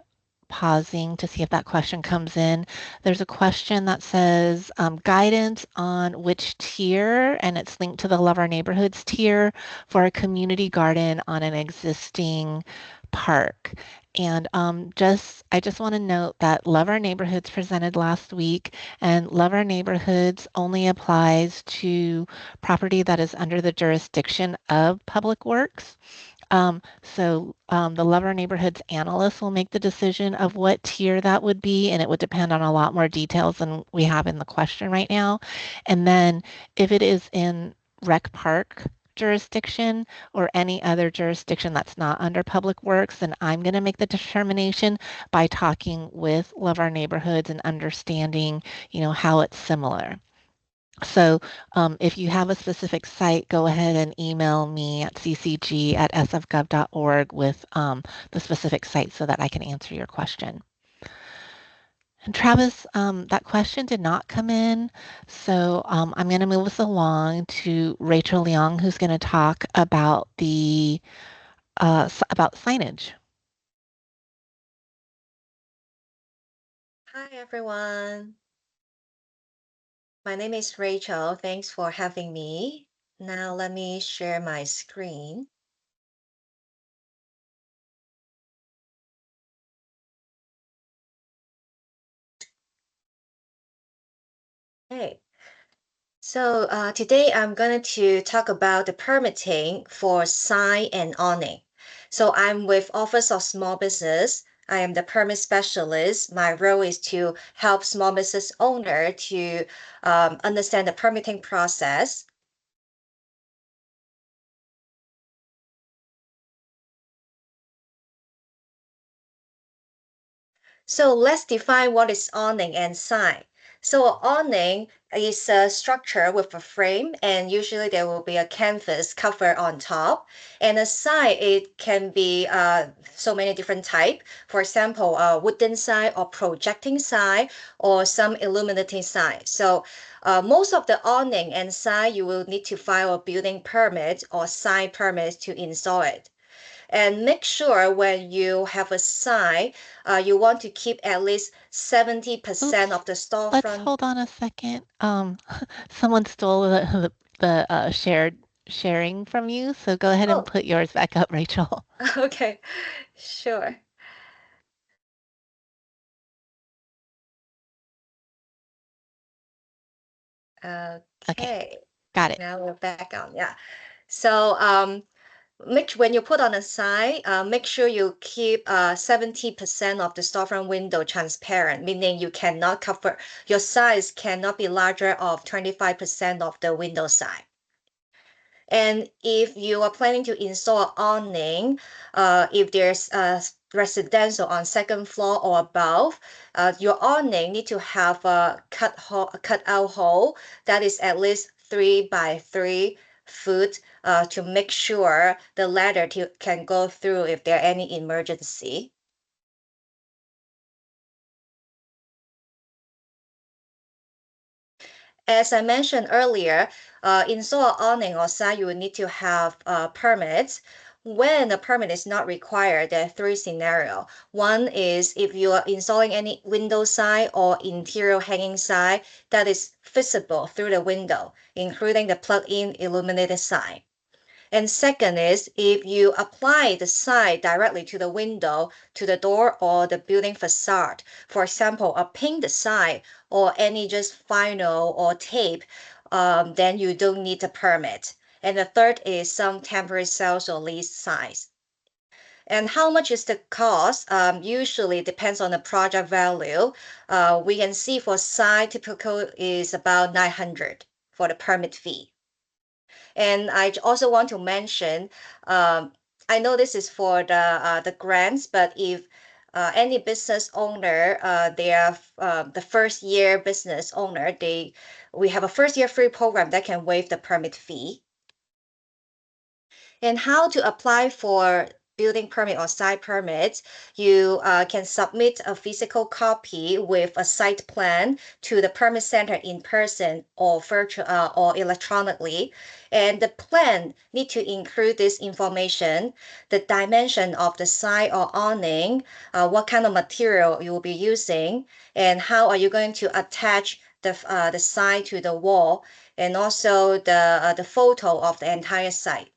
S1: pausing to see if that question comes in. There's a question that says guidance on which tier, and it's linked to the Love Our Neighborhoods tier for a community garden on an existing Park. And I just want to note that Love Our Neighborhoods presented last week, and Love Our Neighborhoods only applies to property that is under the jurisdiction of Public Works. The Love Our Neighborhoods analyst will make the decision of what tier that would be, and it would depend on a lot more details than we have in the question right now. And then if it is in Rec Park jurisdiction or any other jurisdiction that's not under Public Works, then I'm going to make the determination by talking with Love Our Neighborhoods and understanding, how it's similar. So if you have a specific site, go ahead and email me at ccg@sfgov.org with the specific site so that I can answer your question. And Travis, that question did not come in, so I'm going to move us along to Rachel Leong, who's going to talk about about signage.
S6: Hi, everyone. My name is Rachel. Thanks for having me. Now let me share my screen. Hey. So today I'm going to talk about the permitting for sign and awning. So I'm with Office of Small Business. I am the permit specialist. My role is to help small business owner to understand the permitting process. So let's define what is awning and sign. So awning is a structure with a frame, and usually there will be a canvas cover on top. And a sign, it can be so many different type. For example, a wooden sign or projecting sign or some illuminating sign. So most of the awning and sign, you will need to file a building permit or sign permit to install it. And make sure when you have a sign, you want to keep at least 70%
S1: Oops,
S6: of the
S1: let's
S6: storefront.
S1: hold on a second. Someone stole the sharing from you, so go ahead and
S6: Oh,
S1: put yours back up, Rachel.
S6: okay, sure.
S1: Okay,
S6: Okay,
S1: got it.
S6: now we're back on. Yeah. So when you put on a sign, make sure you keep 70% of the storefront window transparent, meaning you cannot cover, your size cannot be larger of 25% of the window size. And if you are planning to install awning, if there's a residential on second floor or above, your awning need to have a cut out hole that is at least 3 by 3 foot to make sure the ladder can go through if there any emergency. As I mentioned earlier, install awning or sign, you will need to have permits. When a permit is not required, there are three scenarios. One is if you are installing any window sign or interior hanging sign that is visible through the window, including the plug-in illuminated sign. And second is if you apply the sign directly to the window, to the door, or the building facade. For example, a painted sign or any just vinyl or tape, then you don't need a permit. And the third is some temporary sales or lease signs. And how much is the cost? Usually depends on the project value. We can see for sign typical is about 900 for the permit fee. And I also want to mention, I know this is for the grants, but if any business owner, they are the first year business owner, we have a first year free program that can waive the permit fee. And how to apply for building permit or site permits, you can submit a physical copy with a site plan to the permit center in person or virtual or electronically. And the plan need to include this information, the dimension of the site or awning, what kind of material you will be using, and how are you going to attach the sign to the wall, and also the photo of the entire site.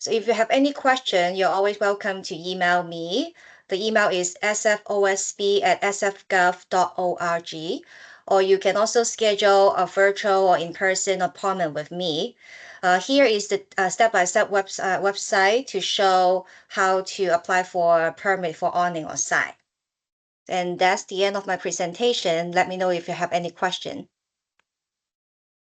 S6: So if you have any question, you're always welcome to email me. The email is sfusb@sfgov.org, or you can also schedule a virtual or in-person appointment with me. Here is the step-by-step website to show how to apply for a permit for awning on site. And that's the end of my presentation. Let me know if you have any question.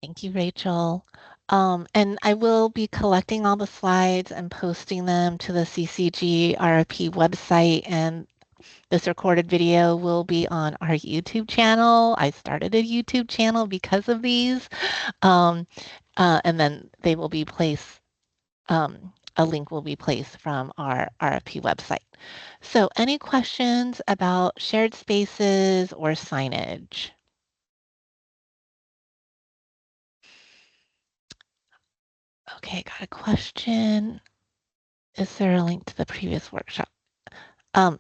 S1: Thank you, Rachel. And I will be collecting all the slides and posting them to the CCG RFP website, and this recorded video will be on our YouTube channel. I started a YouTube channel because of these, and then they will be placed, a link will be placed from our RFP website. So any questions about shared spaces or signage? Okay, got a question. Is there a link to the previous workshop?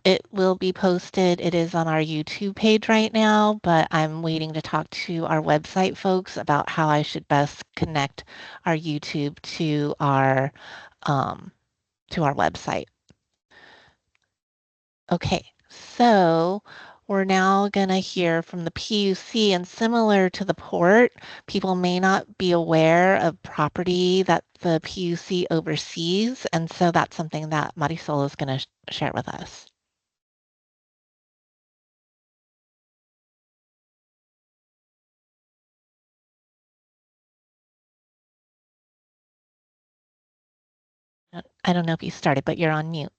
S1: It will be posted. It is on our YouTube page right now, but I'm waiting to talk to our website folks about how I should best connect our YouTube to our website. Okay, so we're now going to hear from the PUC, and similar to the port, people may not be aware of property that the PUC oversees, and so that's something that Marisol is going to share with us. I don't know if you started, but you're on mute.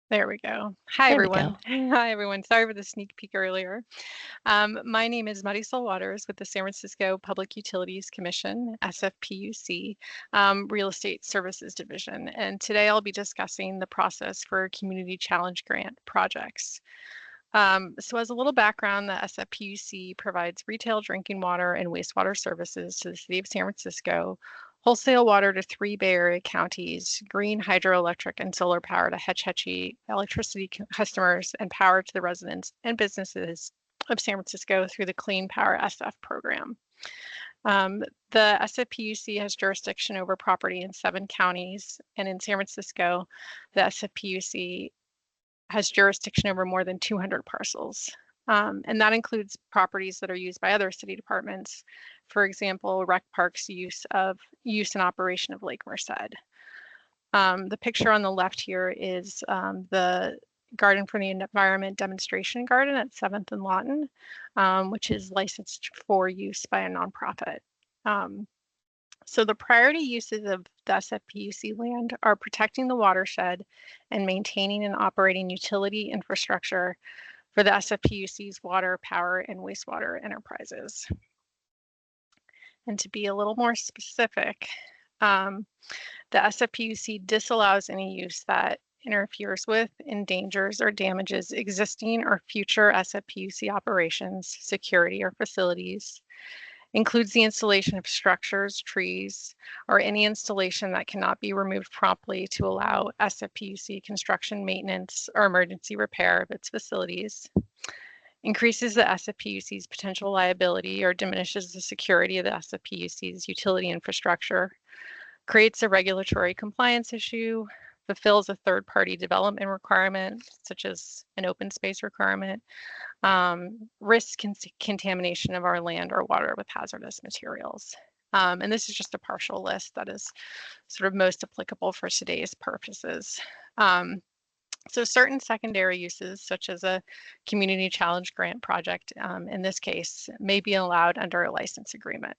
S7: There we go. Hi,
S1: There we
S7: everyone.
S1: go.
S7: Hi, everyone. Sorry for the sneak peek earlier. My name is Marisol Waters with the San Francisco Public Utilities Commission, SFPUC, Real Estate Services Division. And today I'll be discussing the process for community challenge grant projects. So as a little background, the SFPUC provides retail drinking water and wastewater services to the city of San Francisco, wholesale water to 3 Bay Area counties, green hydroelectric and solar power to Hetch Hetchy electricity customers, and power to the residents and businesses of San Francisco through the Clean Power SF program. The SFPUC has jurisdiction over property in 7 counties, and in San Francisco, the SFPUC has jurisdiction over more than 200 parcels. And that includes properties that are used by other city departments. For example, Rec Park's use and operation of Lake Merced. The picture on the left here is the Garden for the Environment demonstration garden at 7th and Lawton, which is licensed for use by a nonprofit. So the priority uses of the SFPUC land are protecting the watershed and maintaining and operating utility infrastructure for the SFPUC's water, power, and wastewater enterprises. And to be a little more specific, the SFPUC disallows any use that interferes with, endangers, or damages existing or future SFPUC operations, security, or facilities, includes the installation of structures, trees, or any installation that cannot be removed promptly to allow SFPUC construction, maintenance, or emergency repair of its facilities, increases the SFPUC's potential liability or diminishes the security of the SFPUC's utility infrastructure, creates a regulatory compliance issue, fulfills a third-party development requirement, such as an open space requirement, risk contamination of our land or water with hazardous materials. And this is just a partial list that is sort of most applicable for today's purposes. So certain secondary uses, such as a community challenge grant project, in this case, may be allowed under a license agreement.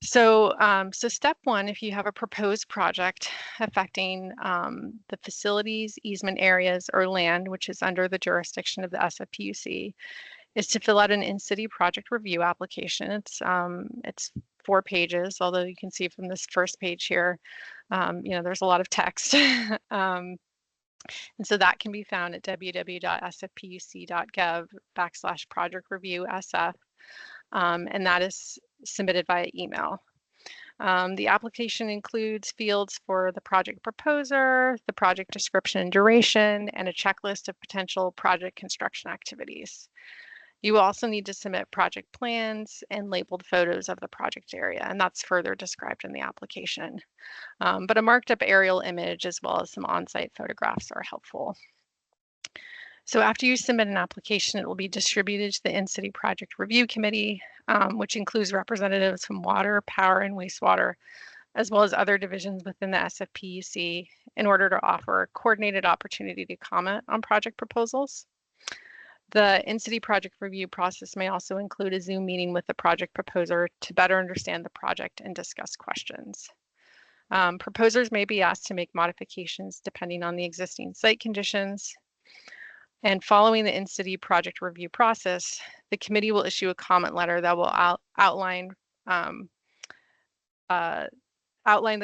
S7: So, step one, if you have a proposed project affecting the facilities, easement areas, or land, which is under the jurisdiction of the SFPUC, is to fill out an in-city project review application. It's 4 pages, although you can see from this first page here, there's a lot of text. And so that can be found at www.sfpuc.gov/project-review-sf, and that is submitted via email. The application includes fields for the project proposer, the project description and duration, and a checklist of potential project construction activities. You will also need to submit project plans and labeled photos of the project area, and that's further described in the application. But a marked up aerial image as well as some on-site photographs are helpful. So after you submit an application, it will be distributed to the In-City Project Review Committee, which includes representatives from water, power, and wastewater, as well as other divisions within the SFPUC, in order to offer a coordinated opportunity to comment on project proposals. The in-city project review process may also include a Zoom meeting with the project proposer to better understand the project and discuss questions. Proposers may be asked to make modifications depending on the existing site conditions. And following the in-city project review process, the committee will issue a comment letter that will outline the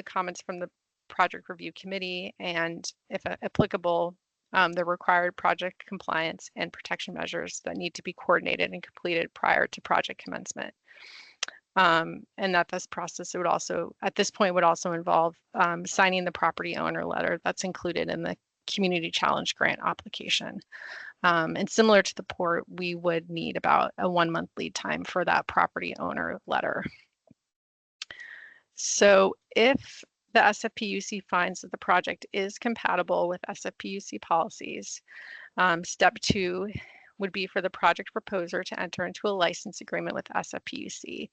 S7: comments from the project review committee and, if applicable, the required project compliance and protection measures that need to be coordinated and completed prior to project commencement. And that this process would also, at this point, would also involve signing the property owner letter that's included in the Community Challenge Grant application. And similar to the port, we would need about a 1-month lead time for that property owner letter. So if the SFPUC finds that the project is compatible with SFPUC policies, step 2 would be for the project proposer to enter into a license agreement with SFPUC.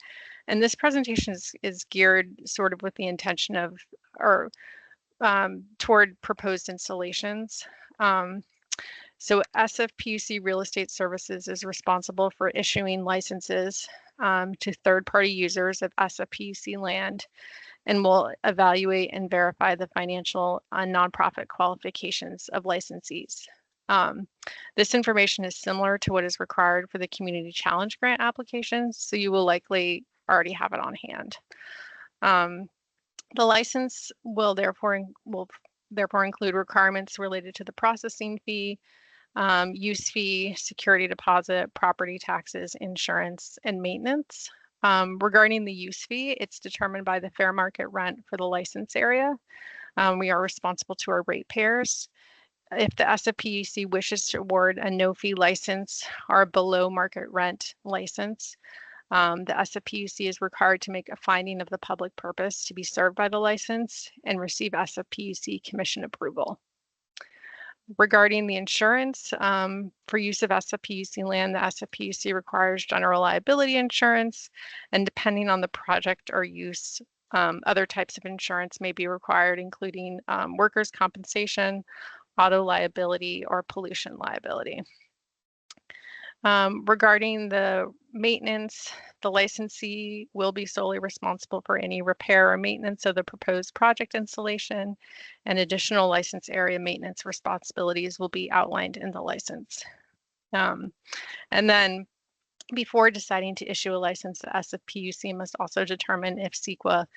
S7: And this presentation is geared sort of with the intention of, or toward proposed installations. So SFPUC Real Estate Services is responsible for issuing licenses to third-party users of SFPUC land, and will evaluate and verify the financial and nonprofit qualifications of licensees. This information is similar to what is required for the Community Challenge Grant applications, so you will likely already have it on hand. The license will therefore include requirements related to the processing fee, use fee, security deposit, property taxes, insurance, and maintenance. Regarding the use fee, it's determined by the fair market rent for the license area. We are responsible to our ratepayers. If the SFPUC wishes to award a no-fee license or a below market rent license, the SFPUC is required to make a finding of the public purpose to be served by the license and receive SFPUC commission approval. Regarding the insurance, for use of SFPUC land, the SFPUC requires general liability insurance, and depending on the project or use, other types of insurance may be required, including workers' compensation, auto liability, or pollution liability. Regarding the maintenance, the licensee will be solely responsible for any repair or maintenance of the proposed project installation, and additional license area maintenance responsibilities will be outlined in the license. And then before deciding to issue a license, the SFPUC must also determine if CEQA,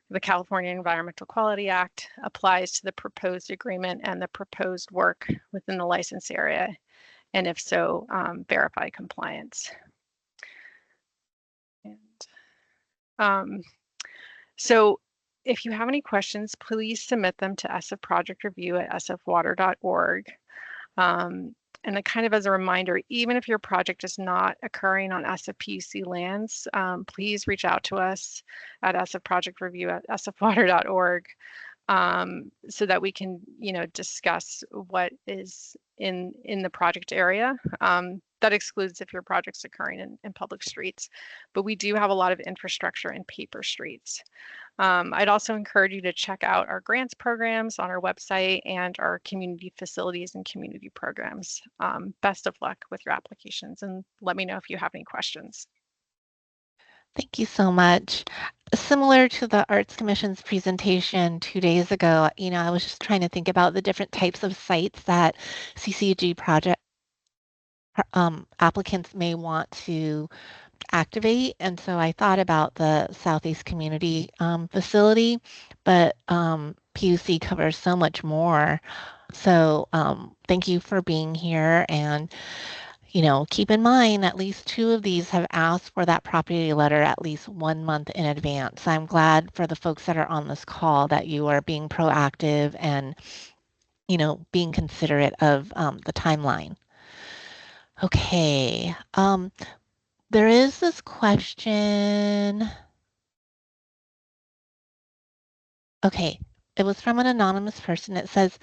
S7: the California Environmental Quality Act, applies to the proposed agreement and the proposed work within the license area, and if so, verify compliance. And so if you have any questions, please submit them to sfprojectreview@sfwater.org. And kind of as a reminder, even if your project is not occurring on SFPUC lands, please reach out to us at sfprojectreview@sfwater.org, so that we can, discuss what is in the project area. That excludes if your project's occurring in public streets, but we do have a lot of infrastructure and paper streets. I'd also encourage you to check out our grants programs on our website and our community facilities and community programs. Best of luck with your applications, and let me know if you have any questions.
S1: Thank you so much. Similar to the Arts Commission's presentation 2 days ago, I was just trying to think about the different types of sites that CCG project applicants may want to activate. And so I thought about the Southeast Community Facility, but PUC covers so much more. So thank you for being here. And keep in mind, at least 2 of these have asked for that property letter at least 1 month in advance. I'm glad for the folks that are on this call that you are being proactive and, being considerate of the timeline. Okay. There is this question. Okay. It was from an anonymous person. It says,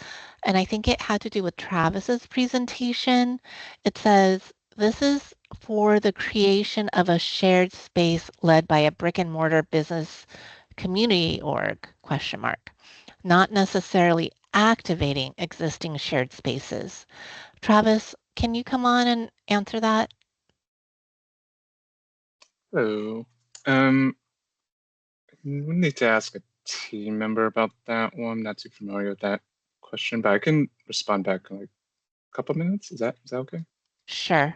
S1: and I think it had to do with Travis's presentation. It says, this is for the creation of a shared space led by a brick and mortar business community org, question mark, not necessarily activating existing shared spaces. Travis, can you come on and answer that?
S5: So, we need to ask a team member about that one. I'm not too familiar with that question, but I can respond back in like a couple minutes. Is that okay?
S1: Sure.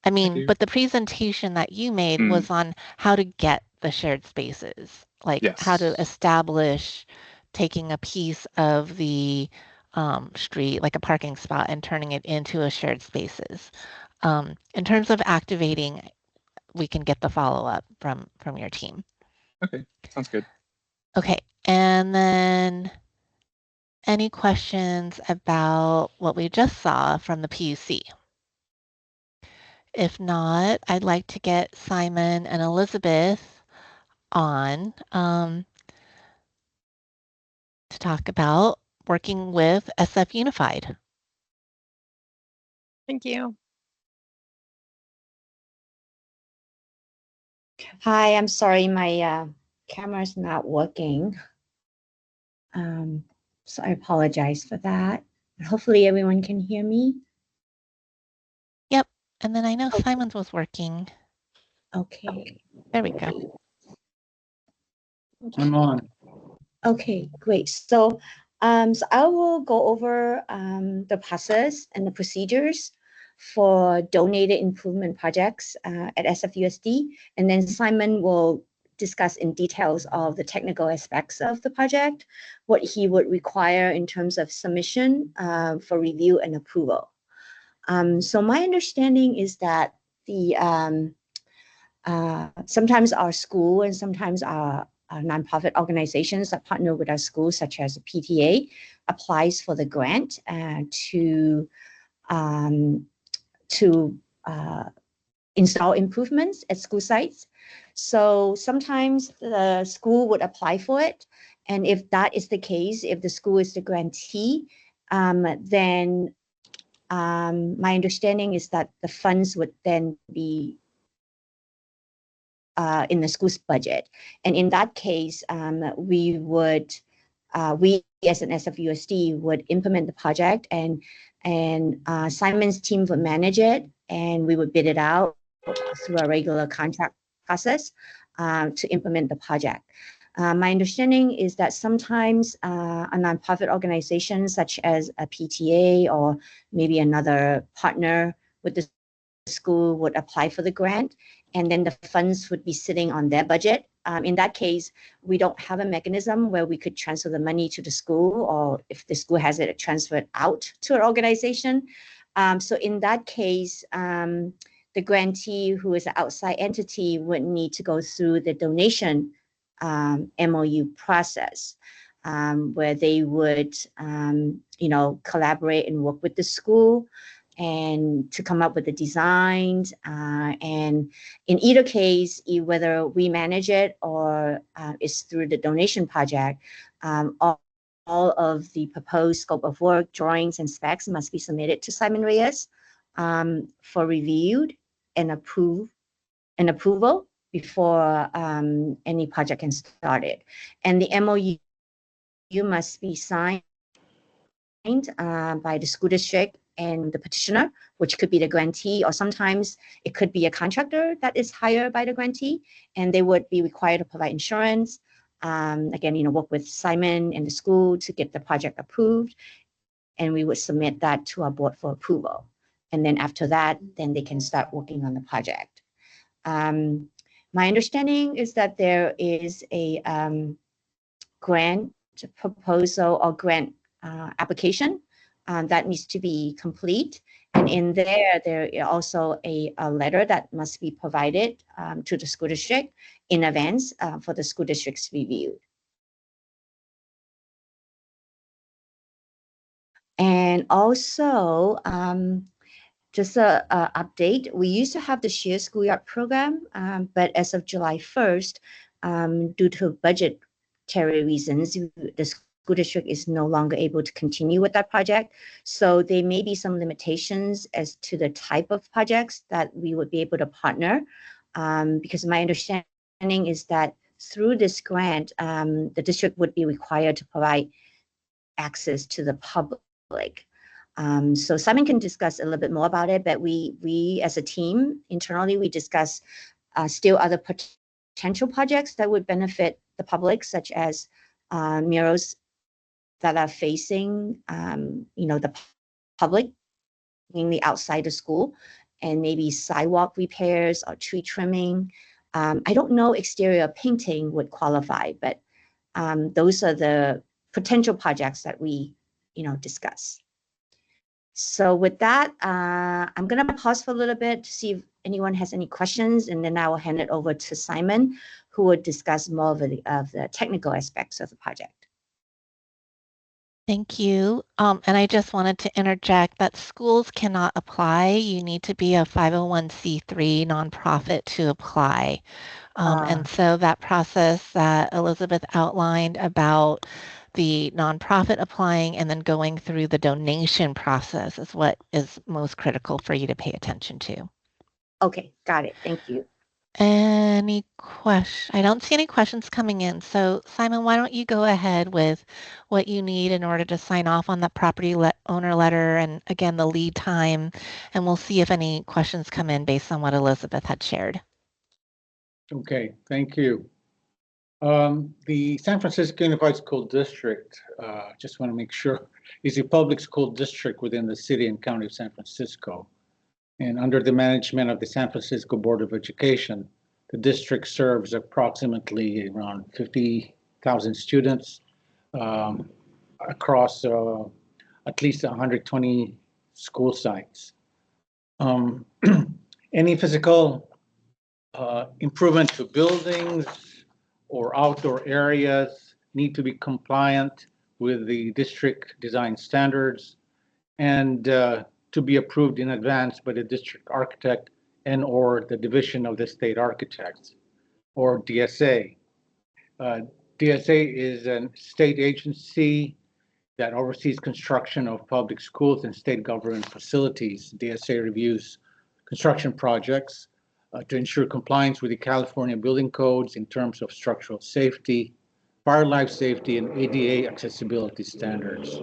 S1: I
S5: Thank
S1: mean,
S5: you.
S1: but the presentation that you made was on how to get the shared spaces, like how to
S5: Yes.
S1: establish taking a piece of the street, like a parking spot, and turning it into a shared spaces. In terms of activating, we can get the follow-up from your team.
S5: Okay, sounds good.
S1: Okay, and then any questions about what we just saw from the PUC? If not, I'd like to get Simon and Elizabeth on to talk about working with SF Unified.
S7: Thank you.
S8: Hi, I'm sorry, my camera's not working. So I apologize for that. But hopefully everyone can hear me.
S1: Yep, and then I know Simon's was working.
S8: Okay.
S1: There we go.
S9: I'm on.
S8: Okay, great. So I will go over the process and the procedures for donated improvement projects at SFUSD, and then Simon will discuss in details of the technical aspects of the project, what he would require in terms of submission for review and approval. So my understanding is that the sometimes our school and sometimes our nonprofit organizations that partner with our schools, such as PTA, applies for the grant to install improvements at school sites. So sometimes the school would apply for it, and if that is the case, if the school is the grantee, then my understanding is that the funds would then be in the school's budget. And in that case, we as an SFUSD would implement the project, and Simon's team would manage it, and we would bid it out through a regular contract process to implement the project. My understanding is that sometimes a nonprofit organization such as a PTA or maybe another partner with the school would apply for the grant, and then the funds would be sitting on their budget. In that case, we don't have a mechanism where we could transfer the money to the school, or if the school has it transferred out to an organization. So in that case, the grantee, who is an outside entity, would need to go through the donation MOU process, where they would, collaborate and work with the school and to come up with the designs. And in either case, whether we manage it or it's through the donation project, all of the proposed scope of work, drawings, and specs must be submitted to Simon Reyes for review and approval before any project can start it. And the MOU must be signed by the school district and the petitioner, which could be the grantee, or sometimes it could be a contractor that is hired by the grantee, and they would be required to provide insurance. Again, work with Simon and the school to get the project approved, and we would submit that to our board for approval. And then after that, then they can start working on the project. My understanding is that there is a grant proposal or grant application that needs to be complete. And in there is also a letter that must be provided to the school district in advance for the school district's review. And also, just a update. We used to have the shared schoolyard program, but as of July 1st, due to budgetary reasons, the school district is no longer able to continue with that project. So there may be some limitations as to the type of projects that we would be able to partner, because my understanding is that through this grant, the district would be required to provide access to the public. So Simon can discuss a little bit more about it, but we as a team internally, we discuss still other potential projects that would benefit the public, such as murals that are facing the public, mainly outside the school, and maybe sidewalk repairs or tree trimming. I don't know exterior painting would qualify, but those are the potential projects that we discuss. So with that, I'm going to pause for a little bit to see if anyone has any questions, and then I will hand it over to Simon, who will discuss more of the technical aspects of the project.
S1: Thank you. And I just wanted to interject that schools cannot apply. You need to be a 501c3 nonprofit to apply. And so that process that Elizabeth outlined about the nonprofit applying and then going through the donation process is what is most critical for you to pay attention to.
S8: Okay, got it. Thank you.
S1: Any questions? I don't see any questions coming in. So Simon, why don't you go ahead with what you need in order to sign off on the property owner letter and again, the lead time, and we'll see if any questions come in based on what Elizabeth had shared.
S9: Okay, thank you. The San Francisco Unified School District, just want to make sure, is a public school district within the city and county of San Francisco. And under the management of the San Francisco Board of Education, the district serves approximately around 50,000 students across at least 120 school sites. Any physical improvement to buildings or outdoor areas need to be compliant with the district design standards and to be approved in advance by the district architect and or the Division of the State Architects, or DSA. DSA is a state agency that oversees construction of public schools and state government facilities. DSA reviews construction projects to ensure compliance with the California building codes in terms of structural safety, fire life safety, and ADA accessibility standards.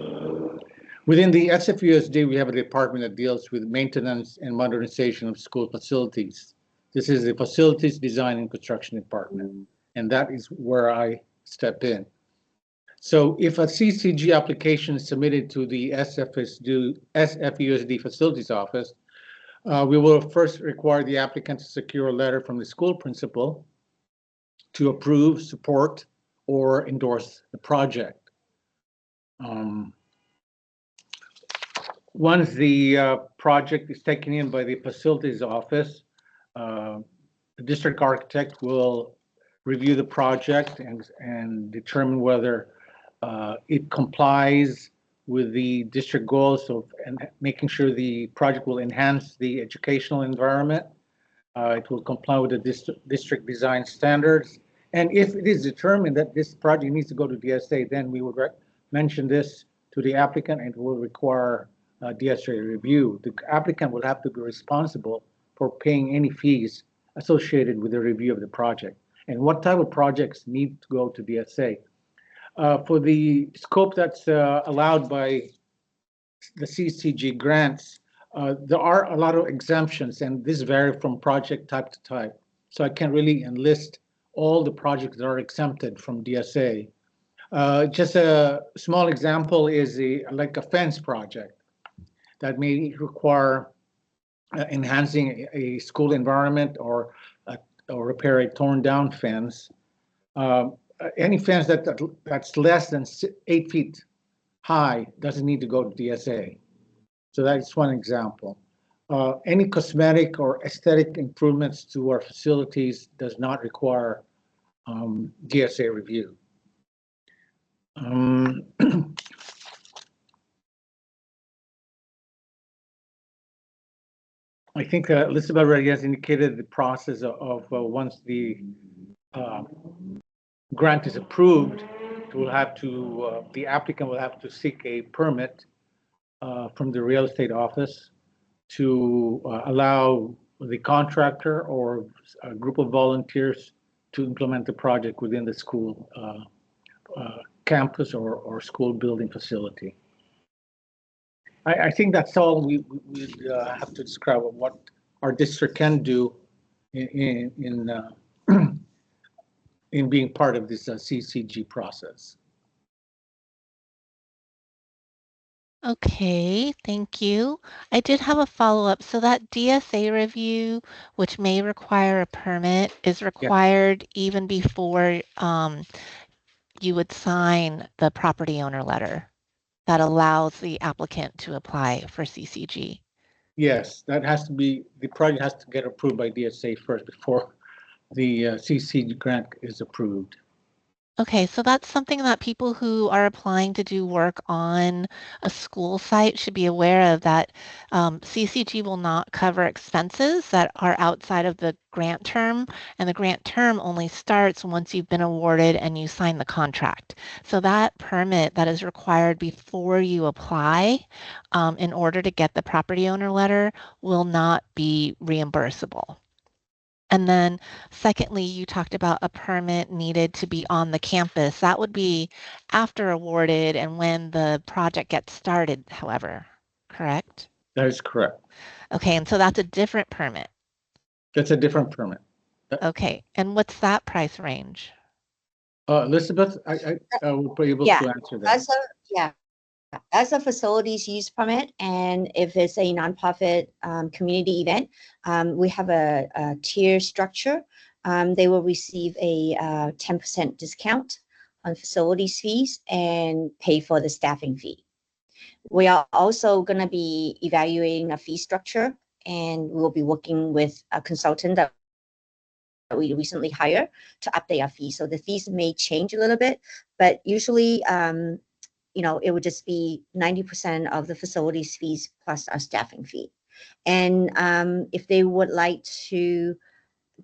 S9: Within the SFUSD, we have a department that deals with maintenance and modernization of school facilities. This is the Facilities Design and Construction Department, and that is where I step in. So if a CCG application is submitted to the SFUSD Facilities Office, we will first require the applicant to secure a letter from the school principal to approve, support, or endorse the project. Once the project is taken in by the facilities office, the district architect will review the project and determine whether it complies with the district goals of and making sure the project will enhance the educational environment. It will comply with the district design standards. And if it is determined that this project needs to go to DSA, then we would mention this to the applicant and will require DSA review. The applicant will have to be responsible for paying any fees associated with the review of the project. And what type of projects need to go to DSA? For the scope that's allowed by the CCG grants, there are a lot of exemptions, and this vary from project type to type. So I can't really enlist all the projects that are exempted from DSA. Just a small example is like a fence project that may require enhancing a school environment or repair a torn down fence. Any fence that's less than 8 feet high doesn't need to go to DSA. So that's one example. Any cosmetic or aesthetic improvements to our facilities does not require DSA review. I think Elizabeth already has indicated the process of once the grant is approved, the applicant will have to seek a permit from the real estate office to allow the contractor or a group of volunteers to implement the project within the school campus or school building facility. I think that's all we have to describe of what our district can do in being part of this CCG process.
S1: Okay, thank you. I did have a follow-up. So that DSA review, which may require a permit, is required even before you would sign the property owner letter that allows the applicant to apply for CCG.
S9: Yes, that has to be, the project has to get approved by DSA first before the CCG grant is approved.
S1: Okay, so that's something that people who are applying to do work on a school site should be aware of, that CCG will not cover expenses that are outside of the grant term, and the grant term only starts once you've been awarded and you sign the contract. So that permit that is required before you apply in order to get the property owner letter will not be reimbursable. And then secondly, you talked about a permit needed to be on the campus. That would be after awarded and when the project gets started, however, correct?
S9: That is correct.
S1: Okay, and so that's a different permit.
S9: That's a different permit.
S1: Okay, and what's that price range?
S9: Elizabeth, I will be able to answer that.
S8: As a facilities use permit, and if it's a nonprofit community event, we have a tier structure. They will receive a 10% discount on facilities fees and pay for the staffing fee. We are also going to be evaluating a fee structure, and we'll be working with a consultant that we recently hired to update our fees. So the fees may change a little bit, but usually it would just be 90% of the facilities fees plus our staffing fee. And if they would like to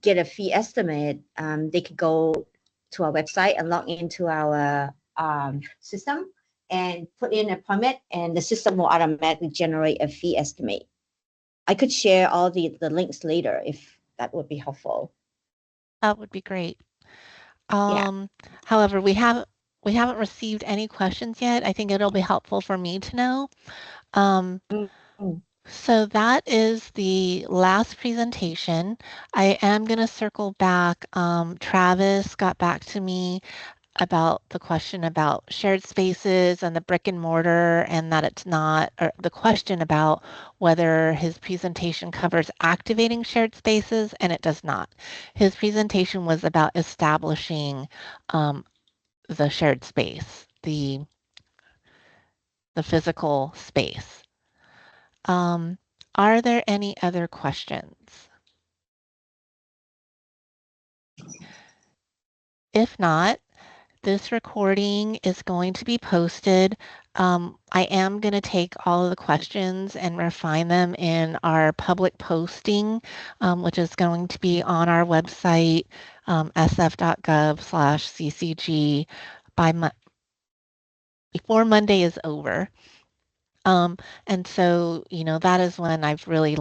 S8: get a fee estimate, they could go to our website and log into our system and put in a permit, and the system will automatically generate a fee estimate. I could share all the links later if that would be helpful.
S1: That would be great. However, we haven't received any questions yet. I think it'll be helpful for me to know. So that is the last presentation. I am going to circle back. Travis got back to me about the question about shared spaces and the brick and mortar, and that it's not, or the question about whether his presentation covers activating shared spaces, and it does not. His presentation was about establishing the shared space, the physical space. Are there any other questions? If not, this recording is going to be posted. I am going to take all of the questions and refine them in our public posting, which is going to be on our website, sf.gov/ccg before Monday is over. And so, that is when I've really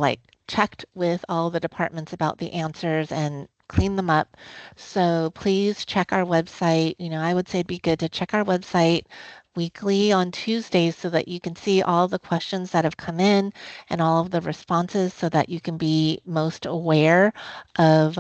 S1: checked with all the departments about the answers and clean them up. So please check our website. I would say it'd be good to check our website weekly on Tuesdays so that you can see all the questions that have come in and all of the responses so that you can be most aware of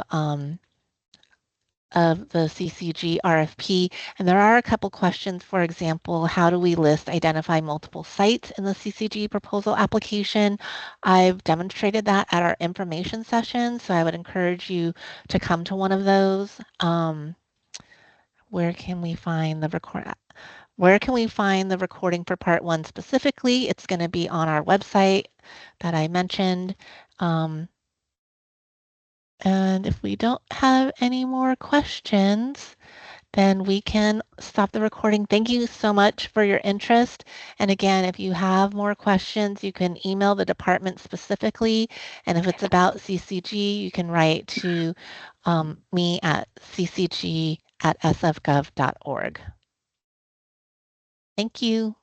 S1: the CCG RFP. And there are a couple questions, for example, how do we identify multiple sites in the CCG proposal application? I've demonstrated that at our information session, so I would encourage you to come to one of those. Where can we find the recording for part 1 specifically? It's going to be on our website that I mentioned. And if we don't have any more questions, then we can stop the recording. Thank you so much for your interest. And again, if you have more questions, you can email the department specifically. And if it's about CCG, you can write to me at ccg@sfgov.org. Thank you.